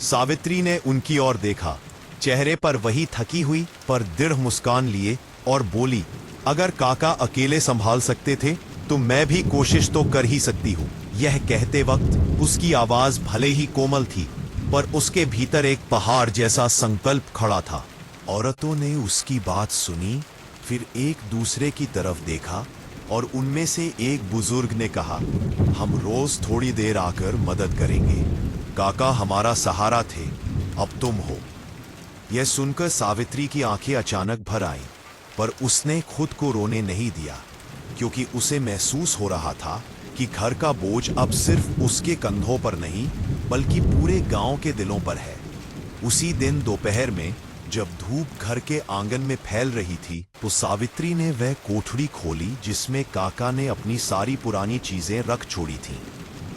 सावित्री ने उनकी ओर देखा, चेहरे पर वही थकी हुई पर दृढ़ मुस्कान लिए, और बोली, अगर काका अकेले संभाल सकते थे तो मैं भी कोशिश तो कर ही सकती हूँ। यह कहते वक्त उसकी आवाज भले ही कोमल थी, पर उसके भीतर एक पहाड़ जैसा संकल्प खड़ा था। औरतों ने उसकी बात सुनी, फिर एक दूसरे की तरफ देखा, और उनमें से एक बुजुर्ग ने कहा, हम रोज थोड़ी देर आकर मदद करेंगे। काका हमारा सहारा थे, अब तुम हो। यह सुनकर सावित्री की आंखें अचानक भर आईं, पर उसने खुद को रोने नहीं दिया, क्योंकि उसे महसूस हो रहा था कि घर का बोझ अब सिर्फ उसके कंधों पर नहीं, बल्कि पूरे गांव के दिलों पर है। उसी दिन दोपहर में जब धूप घर के आंगन में फैल रही थी, तो सावित्री ने वह कोठड़ी खोली जिसमें काका ने अपनी सारी पुरानी चीजें रख छोड़ी थीं।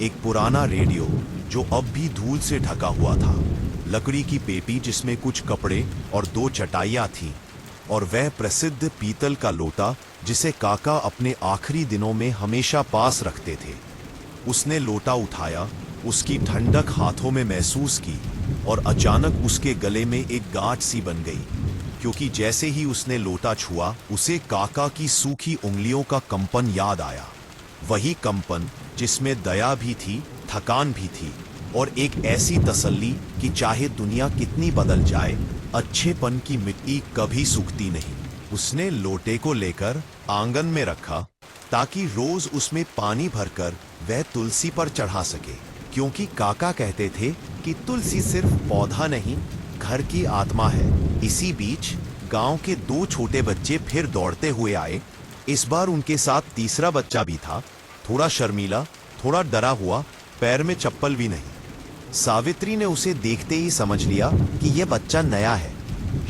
एक पुराना रेडियो जो अब भी धूल से ढका हुआ था, लकड़ी की पेटी जिसमें कुछ कपड़े और 2 चटाइयां थीं, और वह प्रसिद्ध पीतल का लोटा जिसे काका अपने आखिरी दिनों में हमेशा पास रखते थे। उसने लोटा उठाया, उसकी ठंडक हाथों में महसूस की, और अचानक उसके गले में एक गांठ सी बन गई, क्योंकि जैसे ही उसने लोटा छुआ, उसे काका की सूखी उंगलियों का कंपन याद आया। वही कंपन जिसमें दया भी थी, थकान भी थी, और एक ऐसी तसल्ली कि चाहे दुनिया कितनी बदल जाए, अच्छेपन की मिट्टी कभी सूखती नहीं। उसने लोटे को लेकर आंगन में रखा, ताकि रोज उसमें पानी भरकर वह तुलसी पर चढ़ा सके, क्योंकि काका कहते थे कि तुलसी सिर्फ पौधा नहीं, घर की आत्मा है। इसी बीच गांव के 2 छोटे बच्चे फिर दौड़ते हुए आए। इस बार उनके साथ तीसरा बच्चा भी था, थोड़ा शर्मीला, थोड़ा डरा हुआ, पैर में चप्पल भी नहीं। सावित्री ने उसे देखते ही समझ लिया कि यह बच्चा नया है,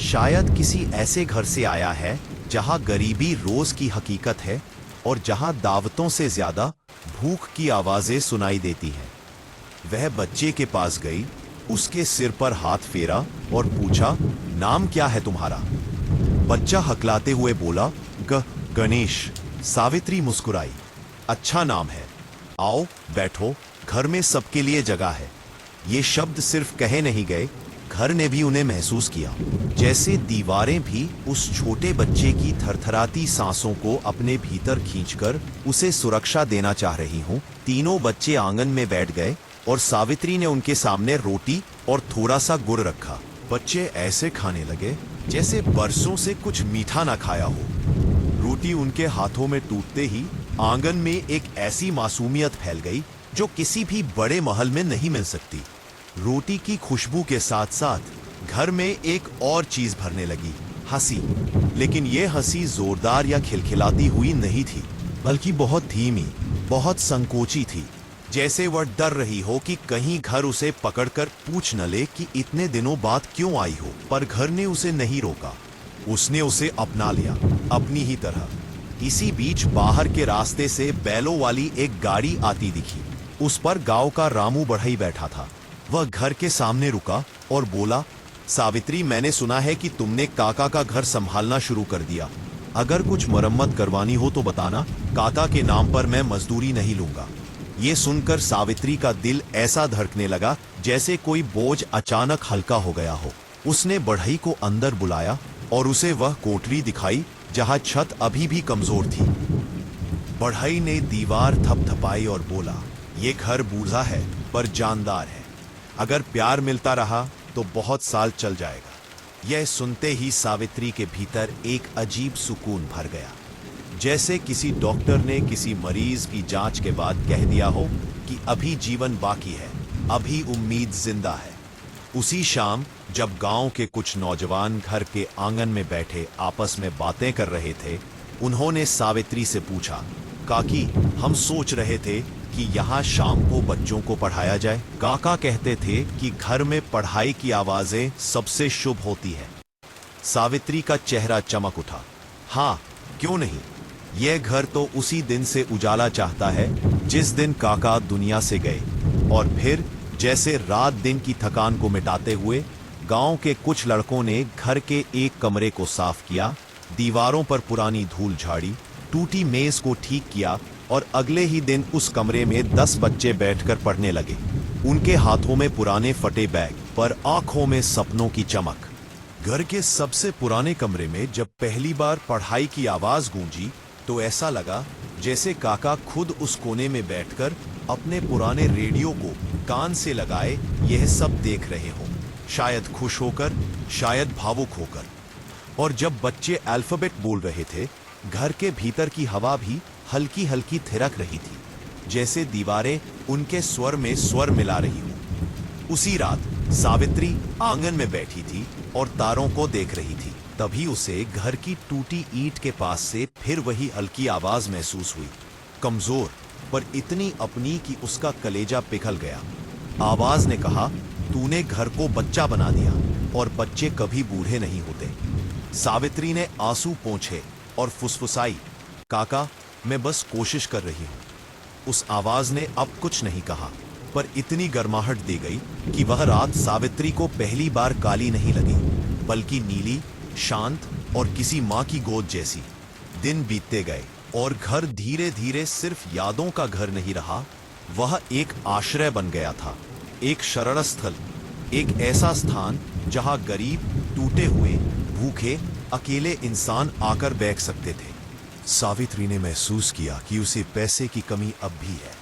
शायद किसी ऐसे घर से आया है जहां गरीबी रोज की हकीकत है, और जहां दावतों से ज्यादा भूख की आवाजें सुनाई देती हैं। वह बच्चे के पास गई, उसके सिर पर हाथ फेरा और पूछा, नाम क्या है तुम्हारा? बच्चा हकलाते हुए बोला, गणेश। सावित्री मुस्कुराई, अच्छा नाम है, आओ बैठो, घर में सबके लिए जगह है। ये शब्द सिर्फ कहे नहीं गए, घर ने भी उन्हें महसूस किया, जैसे दीवारें भी उस छोटे बच्चे की थरथराती सांसों को अपने भीतर खींचकर उसे सुरक्षा देना चाह रही हूं। तीनों बच्चे आंगन में बैठ गए और सावित्री ने उनके सामने रोटी और थोड़ा सा गुड़ रखा। बच्चे ऐसे खाने लगे जैसे बरसों से कुछ मीठा ना खाया हो। रोटी उनके हाथों में टूटते ही आंगन में एक ऐसी मासूमियत फैल गई जो किसी भी बड़े महल में नहीं मिल सकती। रोटी की खुशबू के साथ साथ घर में एक और चीज भरने लगी, हंसी। लेकिन यह हंसी जोरदार या खिलखिलाती हुई नहीं थी, बल्कि बहुत धीमी, बहुत संकोची थी। जैसे वह डर रही हो कि कहीं घर उसे पकड़कर पूछ न ले कि इतने दिनों बाद क्यों आई हो। पर घर ने उसे नहीं रोका, उसने उसे अपना लिया अपनी ही तरह। इसी बीच बाहर के रास्ते से बैलों वाली एक गाड़ी आती दिखी। उस पर गांव का रामू बढ़ई बैठा था। वह घर के सामने रुका और बोला, सावित्री, मैंने सुना है कि तुमने काका का घर संभालना शुरू कर दिया। अगर कुछ मरम्मत करवानी हो तो बताना, काका के नाम पर मैं मजदूरी नहीं लूंगा। ये सुनकर सावित्री का दिल ऐसा धड़कने लगा जैसे कोई बोझ अचानक हल्का हो गया हो। उसने बढ़ई को अंदर बुलाया और उसे वह कोठरी दिखाई जहां छत अभी भी कमजोर थी। बढ़ई ने दीवार थपथपाई और बोला, ये घर बूढ़ा है पर जानदार है। अगर प्यार मिलता रहा तो बहुत साल चल जाएगा। यह सुनते ही सावित्री के भीतर एक अजीब सुकून भर गया, जैसे किसी डॉक्टर ने किसी मरीज की जांच के बाद कह दिया हो कि अभी जीवन बाकी है, अभी उम्मीद जिंदा है। उसी शाम जब गांव के कुछ नौजवान घर के आंगन में बैठे आपस में बातें कर रहे थे, उन्होंने सावित्री से पूछा, काकी, हम सोच रहे थे कि यहाँ शाम को बच्चों को पढ़ाया जाए। काका कहते थे कि घर में पढ़ाई की आवाजें सबसे शुभ होती है। सावित्री का चेहरा चमक उठा। हाँ, क्यों नहीं। यह घर तो उसी दिन से उजाला चाहता है जिस दिन काका दुनिया से गए। और फिर जैसे रात दिन की थकान को मिटाते हुए गांव के कुछ लड़कों ने घर के एक कमरे को साफ किया, दीवारों पर पुरानी धूल झाड़ी, टूटी मेज को ठीक किया और अगले ही दिन उस कमरे में 10 बच्चे बैठकर पढ़ने लगे। उनके हाथों में पुराने फटे बैग, पर आंखों में सपनों की चमक। घर के सबसे पुराने कमरे में जब पहली बार पढ़ाई की आवाज गूंजी तो ऐसा लगा जैसे काका खुद उस कोने में बैठकर अपने पुराने रेडियो को कान से लगाए यह सब देख रहे हों, शायद खुश होकर, शायद भावुक होकर। और जब बच्चे अल्फाबेट बोल रहे थे, घर के भीतर की हवा भी हल्की हल्की थिरक रही थी, जैसे दीवारें उनके स्वर में स्वर मिला रही हो। उसी रात सावित्री आंगन में बैठी थी और तारों को देख रही थी। तभी उसे घर की टूटी ईंट के पास से फिर वही हल्की आवाज महसूस हुई, कमजोर पर इतनी अपनी कि उसका कलेजा पिघल गया। आवाज ने कहा, तूने घर को बच्चा बना दिया और बच्चे कभी बूढ़े नहीं होते। सावित्री ने आंसू पोंछे और फुसफुसाई, काका, मैं बस कोशिश कर रही हूं। उस आवाज ने अब कुछ नहीं कहा, पर इतनी गर्माहट दे गई कि वह रात सावित्री को पहली बार काली नहीं लगी, बल्कि नीली, शांत और किसी मां की गोद जैसी। दिन बीतते गए और घर धीरे धीरे सिर्फ यादों का घर नहीं रहा, वह एक आश्रय बन गया था, एक शरण स्थल, एक ऐसा स्थान जहां गरीब, टूटे हुए, भूखे, अकेले इंसान आकर बैठ सकते थे। सावित्री ने महसूस किया कि उसे पैसे की कमी अब भी है,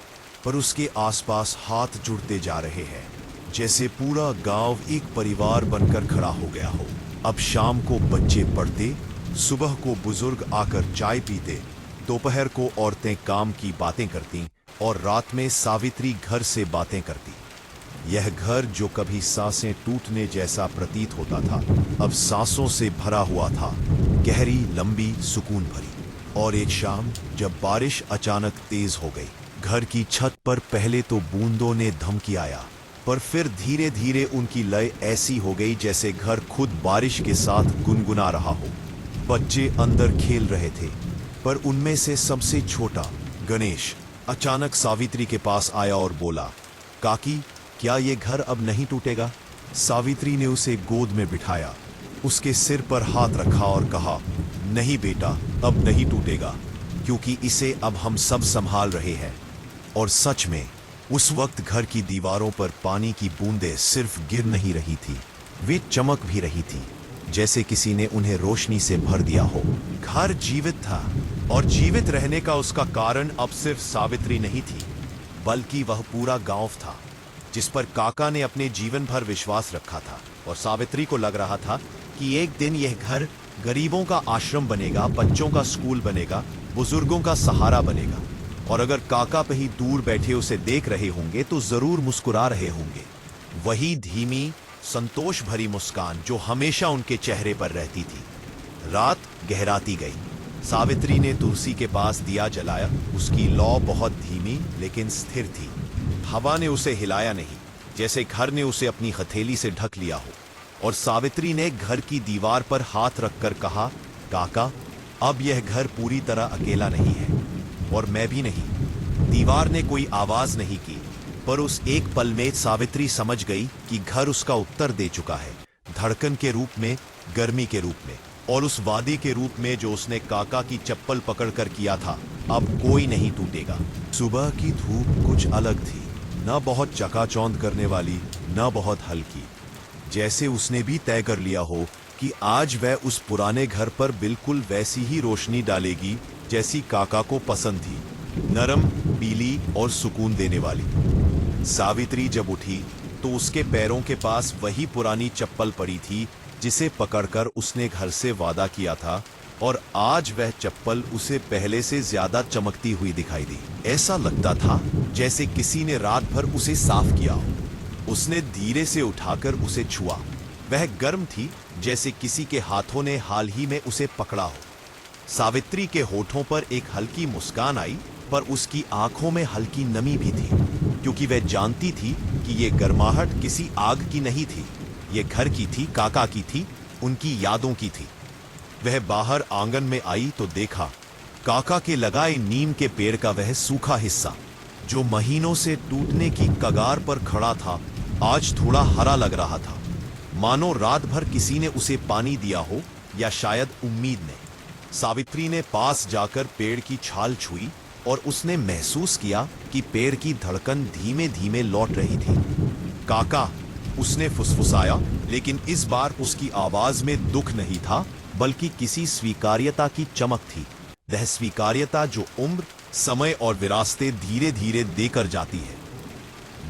पर उसके आसपास हाथ जुड़ते जा रहे हैं, जैसे पूरा गांव एक परिवार बनकर खड़ा हो गया हो। अब शाम को बच्चे पढ़ते, सुबह को बुजुर्ग आकर चाय पीते, दोपहर को औरतें काम की बातें करती और रात में सावित्री घर से बातें करती। यह घर जो कभी सांसें टूटने जैसा प्रतीत होता था, अब सांसों से भरा हुआ था, गहरी, लंबी, सुकून भरी। और एक शाम जब बारिश अचानक तेज हो गई, घर की छत पर पहले तो बूंदों ने धमकियाया, पर फिर धीरे धीरे उनकी लय ऐसी हो गई जैसे घर खुद बारिश के साथ गुनगुना रहा हो। बच्चे अंदर खेल रहे थे, पर उनमें से सबसे छोटा, गणेश, अचानक सावित्री के पास आया और बोला, काकी, क्या ये घर अब नहीं टूटेगा? सावित्री ने उसे गोद में बिठाया, उसके सिर पर हाथ रखा और कहा, नहीं बेटा, अब नहीं टूटेगा, क्योंकि इसे अब हम सब संभाल रहे हैं। और सच में उस वक्त घर की दीवारों पर पानी की बूंदें सिर्फ गिर नहीं रही थी, वे चमक भी रही थी, जैसे किसी ने उन्हें रोशनी से भर दिया हो। घर जीवित था, और जीवित रहने का उसका कारण अब सिर्फ सावित्री नहीं थी, बल्कि वह पूरा गांव था, जिस पर काका ने अपने जीवन भर विश्वास रखा था। और सावित्री को लग रहा था कि एक दिन यह घर गरीबों का आश्रम बनेगा, बच्चों का स्कूल बनेगा, बुजुर्गों का सहारा बनेगा। और अगर काका कहीं दूर बैठे उसे देख रहे होंगे तो जरूर मुस्कुरा रहे होंगे, वही धीमी, संतोष भरी मुस्कान जो हमेशा उनके चेहरे पर रहती थी। रात गहराती गई। सावित्री ने तुलसी के पास दिया जलाया। उसकी लौ बहुत धीमी लेकिन स्थिर थी। हवा ने उसे हिलाया नहीं, जैसे घर ने उसे अपनी हथेली से ढक लिया हो। और सावित्री ने घर की दीवार पर हाथ रखकर कहा, काका, अब यह घर पूरी तरह अकेला नहीं है, और मैं भी नहीं। दीवार ने कोई आवाज नहीं की, पर उस एक पल में सावित्री समझ गई कि घर उसका उत्तर दे चुका है, धड़कन के रूप में, गर्मी के रूप में, और उस वादे के रूप में जो उसने काका की चप्पल पकड़कर किया था। अब कोई नहीं टूटेगा। सुबह की धूप कुछ अलग थी, न बहुत चकाचौंध करने वाली, न बहुत हल्की, जैसे उसने भी तय कर लिया हो कि आज वह उस पुराने घर पर बिल्कुल वैसी ही रोशनी डालेगी जैसी काका को पसंद थी, नरम, पीली और सुकून देने वाली। सावित्री जब उठी तो उसके पैरों के पास वही पुरानी चप्पल पड़ी थी जिसे पकड़कर उसने घर से वादा किया था, और आज वह चप्पल उसे पहले से ज्यादा चमकती हुई दिखाई दी। ऐसा लगता था जैसे किसी ने रात भर उसे साफ किया हो। उसने धीरे से उठाकर उसे छुआ। वह गर्म थी, जैसे किसी के हाथों ने हाल ही में उसे पकड़ा हो। सावित्री के होठों पर एक हल्की मुस्कान आई, पर उसकी आंखों में हल्की नमी भी थी, क्योंकि वह जानती थी कि यह गर्माहट किसी आग की नहीं थी, ये घर की थी, काका की थी, उनकी यादों की थी। वह बाहर आंगन में आई तो देखा काका के लगाए नीम के पेड़ का वह सूखा हिस्सा, जो महीनों से टूटने की कगार पर खड़ा था, आज थोड़ा हरा लग रहा था, मानो रात भर किसी ने उसे पानी दिया हो, या शायद उम्मीद ने। सावित्री ने पास जाकर पेड़ की छाल छुई, और उसने महसूस किया कि पेड़ की धड़कन धीमे धीमे लौट रही थी। काका, उसने फुसफुसाया, लेकिन इस बार उसकी आवाज में दुख नहीं था, बल्कि किसी स्वीकार्यता की चमक थी। वह स्वीकार्यता जो उम्र, समय और विरासतें धीरे धीरे देकर जाती है।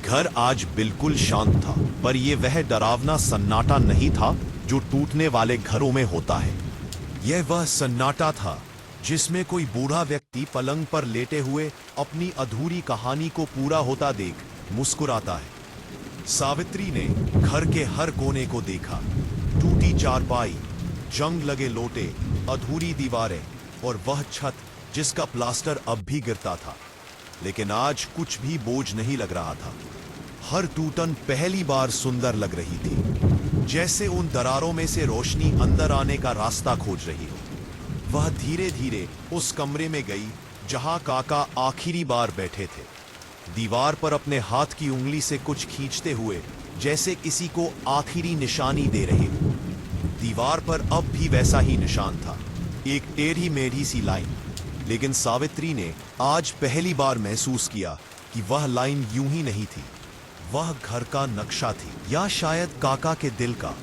घर आज बिल्कुल शांत था, पर यह वह डरावना सन्नाटा नहीं था जो टूटने वाले घरों में होता है। यह वह सन्नाटा था जिसमें कोई बूढ़ा व्यक्ति पलंग पर लेटे हुए अपनी अधूरी कहानी को पूरा होता देख मुस्कुराता है। सावित्री ने घर के हर कोने को देखा, टूटी चारपाई, जंग लगे लोटे, अधूरी दीवारें, और वह छत जिसका प्लास्टर अब भी गिरता था। लेकिन आज कुछ भी बोझ नहीं लग रहा था। हर टूटन पहली बार सुंदर लग रही थी, जैसे उन दरारों में से रोशनी अंदर आने का रास्ता खोज रही हो। वह धीरे धीरे उस कमरे में गई जहां काका आखिरी बार बैठे थे, दीवार पर अपने हाथ की उंगली से कुछ खींचते हुए, जैसे किसी को आखिरी निशानी दे रहे हो। दीवार पर अब भी वैसा ही निशान था, एक टेढ़ी मेढ़ी सी लाइन, लेकिन सावित्री ने आज पहली बार महसूस किया कि वह लाइन यूं ही नहीं थी, वह घर का नक्शा थी, या शायद काका के दिल का।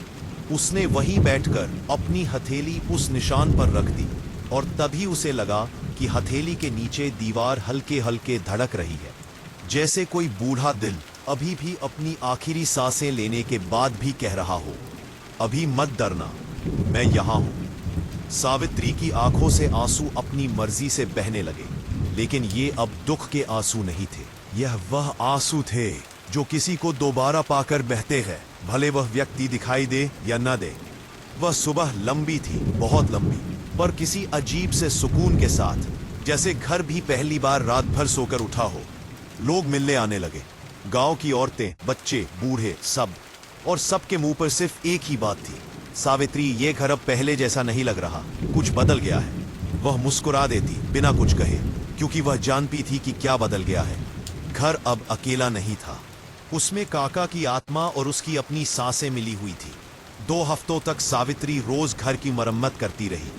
उसने वहीं बैठकर अपनी हथेली उस निशान पर रख दी, और तभी उसे लगा कि हथेली के नीचे दीवार हल्के हल्के धड़क रही है, जैसे कोई बूढ़ा दिल अभी भी अपनी आखिरी सांसें लेने के बाद भी कह रहा हो, अभी मत डरना, मैं यहां हूं। सावित्री की आंखों से आंसू अपनी मर्जी से बहने लगे, लेकिन ये अब दुख के आंसू नहीं थे। यह वह आंसू थे जो किसी को दोबारा पाकर बहते हैं, भले वह व्यक्ति दिखाई दे या न दे। वह सुबह लंबी थी, बहुत लंबी, पर किसी अजीब से सुकून के साथ, जैसे घर भी पहली बार रात भर सोकर उठा हो। लोग मिलने आने लगे, गांव की औरतें, बच्चे, बूढ़े, सब, और सबके मुंह पर सिर्फ एक ही बात थी, सावित्री, ये घर अब पहले जैसा नहीं लग रहा, कुछ बदल गया है। वह मुस्कुरा देती बिना कुछ कहे, क्योंकि वह जानती थी कि क्या बदल गया है। घर अब अकेला नहीं था, उसमें काका की आत्मा और उसकी अपनी सांसें मिली हुई थी। 2 हफ्तों तक सावित्री रोज घर की मरम्मत करती रही,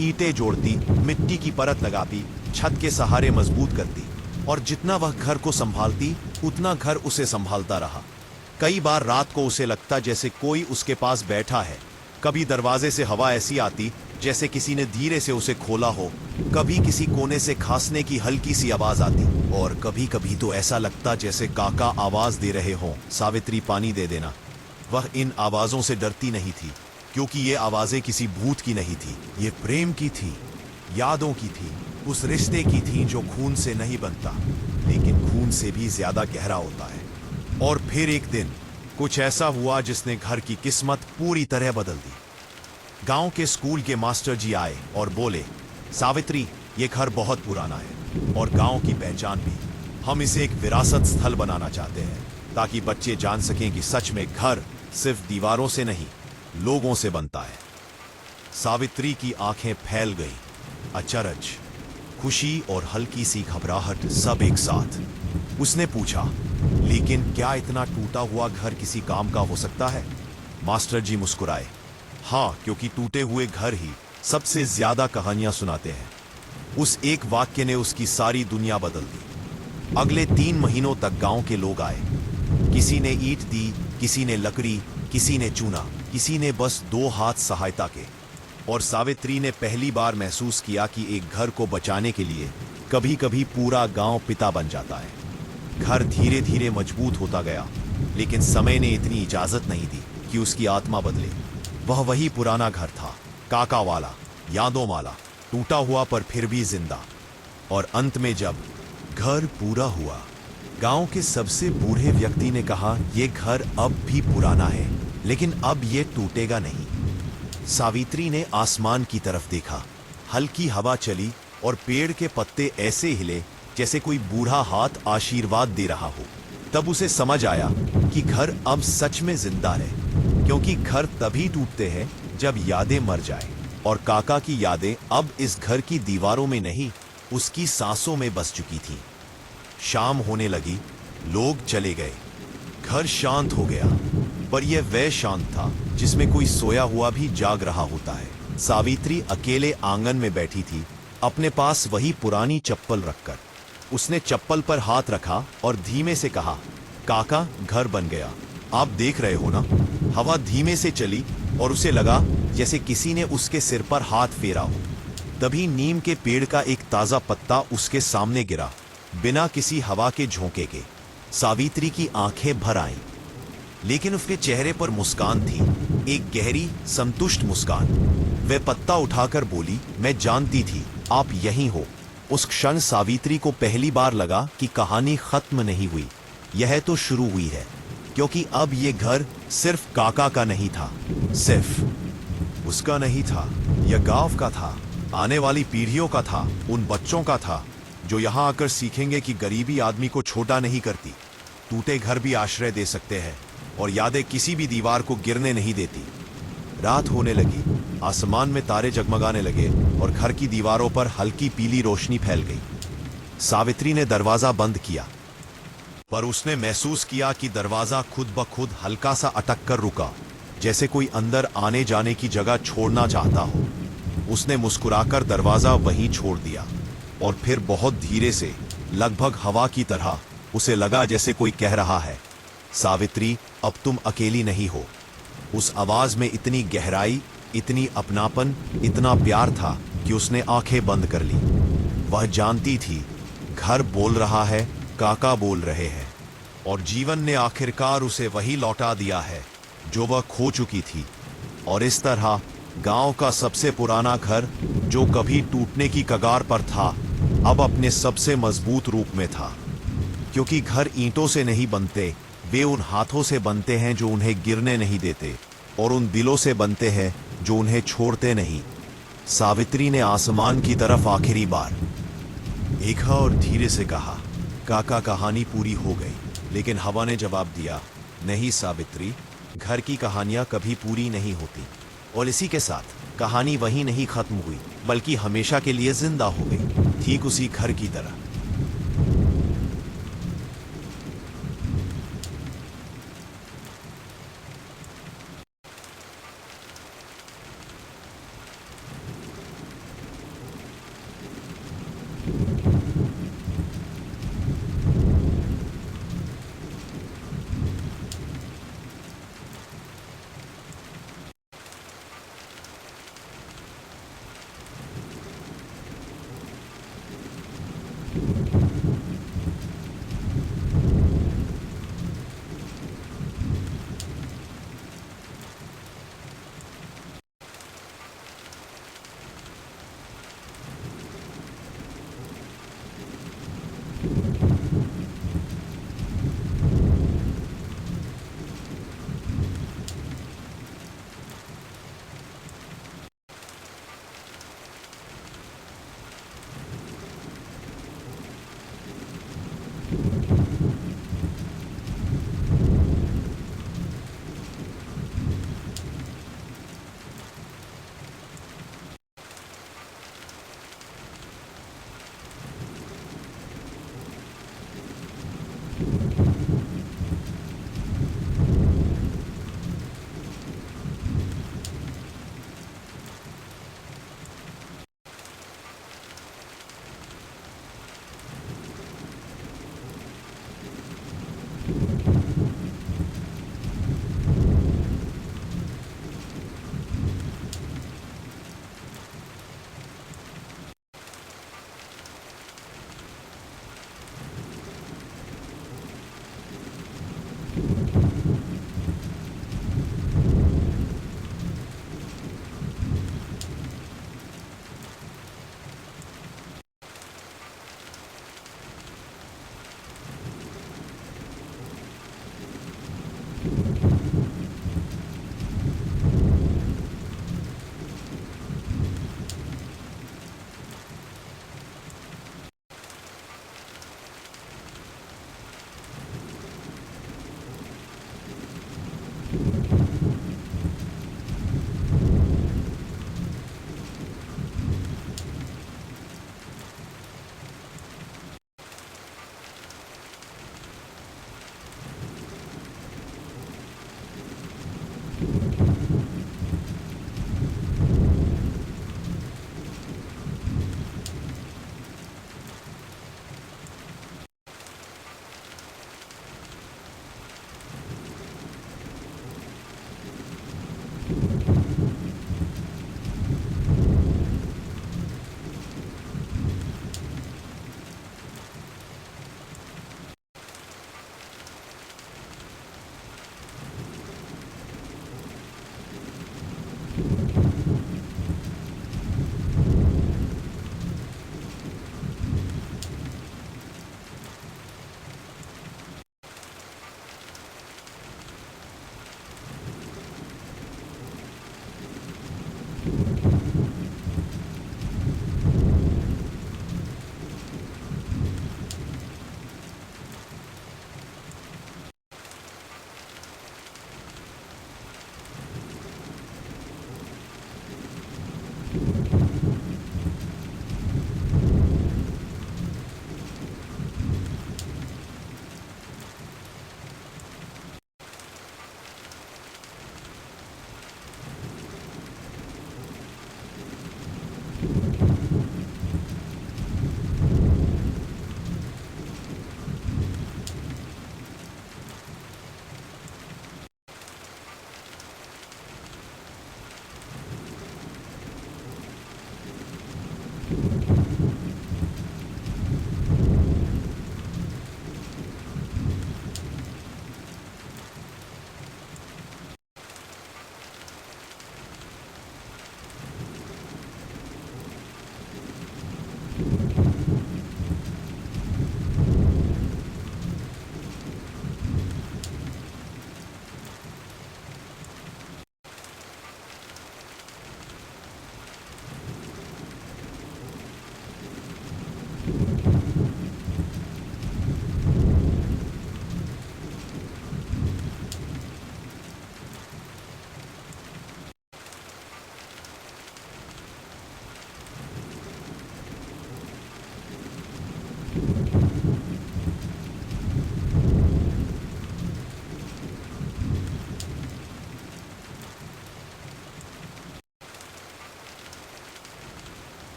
ईंटें जोड़ती, मिट्टी की परत लगाती, छत के सहारे मजबूत करती, और जितना वह घर को संभालती, उतना घर उसे संभालता रहा। कई बार रात को उसे लगता जैसे कोई उसके पास बैठा है। कभी दरवाजे से हवा ऐसी आती जैसे किसी ने धीरे से उसे खोला हो, कभी किसी कोने से खांसने की हल्की सी आवाज आती, और कभी कभी तो ऐसा लगता जैसे काका आवाज दे रहे हों, सावित्री, पानी दे देना। वह इन आवाजों से डरती नहीं थी, क्योंकि ये आवाजें किसी भूत की नहीं थी, ये प्रेम की थी, यादों की थी, उस रिश्ते की थी जो खून से नहीं बनता, लेकिन खून से भी ज्यादा गहरा होता है। और फिर एक दिन कुछ ऐसा हुआ जिसने घर की किस्मत पूरी तरह बदल दी। गांव के स्कूल के मास्टर जी आए और बोले, सावित्री, ये घर बहुत पुराना है, और गांव की पहचान भी। हम इसे एक विरासत स्थल बनाना चाहते हैं ताकि बच्चे जान सकें कि सच में घर सिर्फ दीवारों से नहीं, लोगों से बनता है। सावित्री की आंखें फैल गईं। अचरज, खुशी और हल्की सी घबराहट सब एक साथ। उसने पूछा, लेकिन क्या इतना टूटा हुआ घर किसी काम का हो सकता है? मास्टर जी मुस्कुराए। हाँ, क्योंकि टूटे हुए घर ही सबसे ज्यादा कहानियां सुनाते हैं। उस एक वाक्य ने उसकी सारी दुनिया बदल दी। अगले 3 महीनों तक गांव के लोग आए। किसी ने ईंट दी, किसी ने लकड़ी, किसी ने चूना, किसी ने बस 2 हाथ सहायता के। और सावित्री ने पहली बार महसूस किया कि एक घर को बचाने के लिए कभी कभी पूरा गांव पिता बन जाता है। घर धीरे धीरे मजबूत होता गया, लेकिन समय ने इतनी इजाजत नहीं दी कि उसकी आत्मा बदले। वह वही पुराना घर था, काका वाला, यादों वाला, टूटा हुआ पर फिर भी जिंदा। और अंत में जब घर पूरा हुआ, गांव के सबसे बूढ़े व्यक्ति ने कहा, यह घर अब भी पुराना है, लेकिन अब यह टूटेगा नहीं। सावित्री ने आसमान की तरफ देखा। हल्की हवा चली और पेड़ के पत्ते ऐसे हिले जैसे कोई बूढ़ा हाथ आशीर्वाद दे रहा हो। तब उसे समझ आया कि घर अब सच में जिंदा है, क्योंकि घर तभी टूटते हैं जब यादें मर जाएं। और काका की यादें अब इस घर की दीवारों में नहीं, उसकी सांसों में बस चुकी थी। शाम होने लगी, लोग चले गए, घर शांत हो गया। पर यह वह शांत था जिसमें कोई सोया हुआ भी जाग रहा होता है। सावित्री अकेले आंगन में बैठी थी, अपने पास वही पुरानी चप्पल रखकर। उसने चप्पल पर हाथ रखा और धीमे से कहा, काका, घर बन गया। आप देख रहे हो ना? हवा धीमे से चली और उसे लगा जैसे किसी ने उसके सिर पर हाथ फेरा हो। तभी नीम के पेड़ का एक ताजा पत्ता उसके सामने गिरा, बिना किसी हवा के झोंके के। सावित्री की आंखें भर आईं, लेकिन उसके चेहरे पर मुस्कान थी, एक गहरी संतुष्ट मुस्कान। वह पत्ता उठाकर बोली, मैं जानती थी आप यहीं हो। उस क्षण सावित्री को पहली बार लगा कि कहानी खत्म नहीं हुई, यह तो शुरू हुई है। क्योंकि अब यह घर सिर्फ काका का नहीं था, सिर्फ उसका नहीं था, यह गांव का था, आने वाली पीढ़ियों का था, उन बच्चों का था जो यहां आकर सीखेंगे कि गरीबी आदमी को छोटा नहीं करती। टूटे घर भी आश्रय दे सकते हैं और यादें किसी भी दीवार को गिरने नहीं देती। रात होने लगी, आसमान में तारे जगमगाने लगे और घर की दीवारों पर हल्की पीली रोशनी फैल गई। सावित्री ने दरवाजा बंद किया, पर उसने महसूस किया कि दरवाजा खुद ब खुद हल्का सा अटक कर रुका, जैसे कोई अंदर आने जाने की जगह छोड़ना चाहता हो। उसने मुस्कुराकर दरवाजा वहीं छोड़ दिया और फिर बहुत धीरे से, लगभग हवा की तरह, उसे लगा जैसे कोई कह रहा है, सावित्री, अब तुम अकेली नहीं हो। उस आवाज में इतनी गहराई, इतनी अपनापन, इतना प्यार था कि उसने आंखें बंद कर ली। वह जानती थी, घर बोल रहा है, काका बोल रहे हैं, और जीवन ने आखिरकार उसे वही लौटा दिया है जो वह खो चुकी थी। और इस तरह गांव का सबसे पुराना घर, जो कभी टूटने की कगार पर था, अब अपने सबसे मजबूत रूप में था। क्योंकि घर ईंटों से नहीं बनते, वे उन हाथों से बनते हैं जो उन्हें गिरने नहीं देते, और उन दिलों से बनते हैं जो उन्हें छोड़ते नहीं। सावित्री ने आसमान की तरफ आखिरी बार देखा और धीरे से कहा, काका, कहानी पूरी हो गई। लेकिन हवा ने जवाब दिया, नहीं सावित्री, घर की कहानियां कभी पूरी नहीं होती। और इसी के साथ कहानी वहीं नहीं खत्म हुई, बल्कि हमेशा के लिए जिंदा हो गई, ठीक उसी घर की तरह।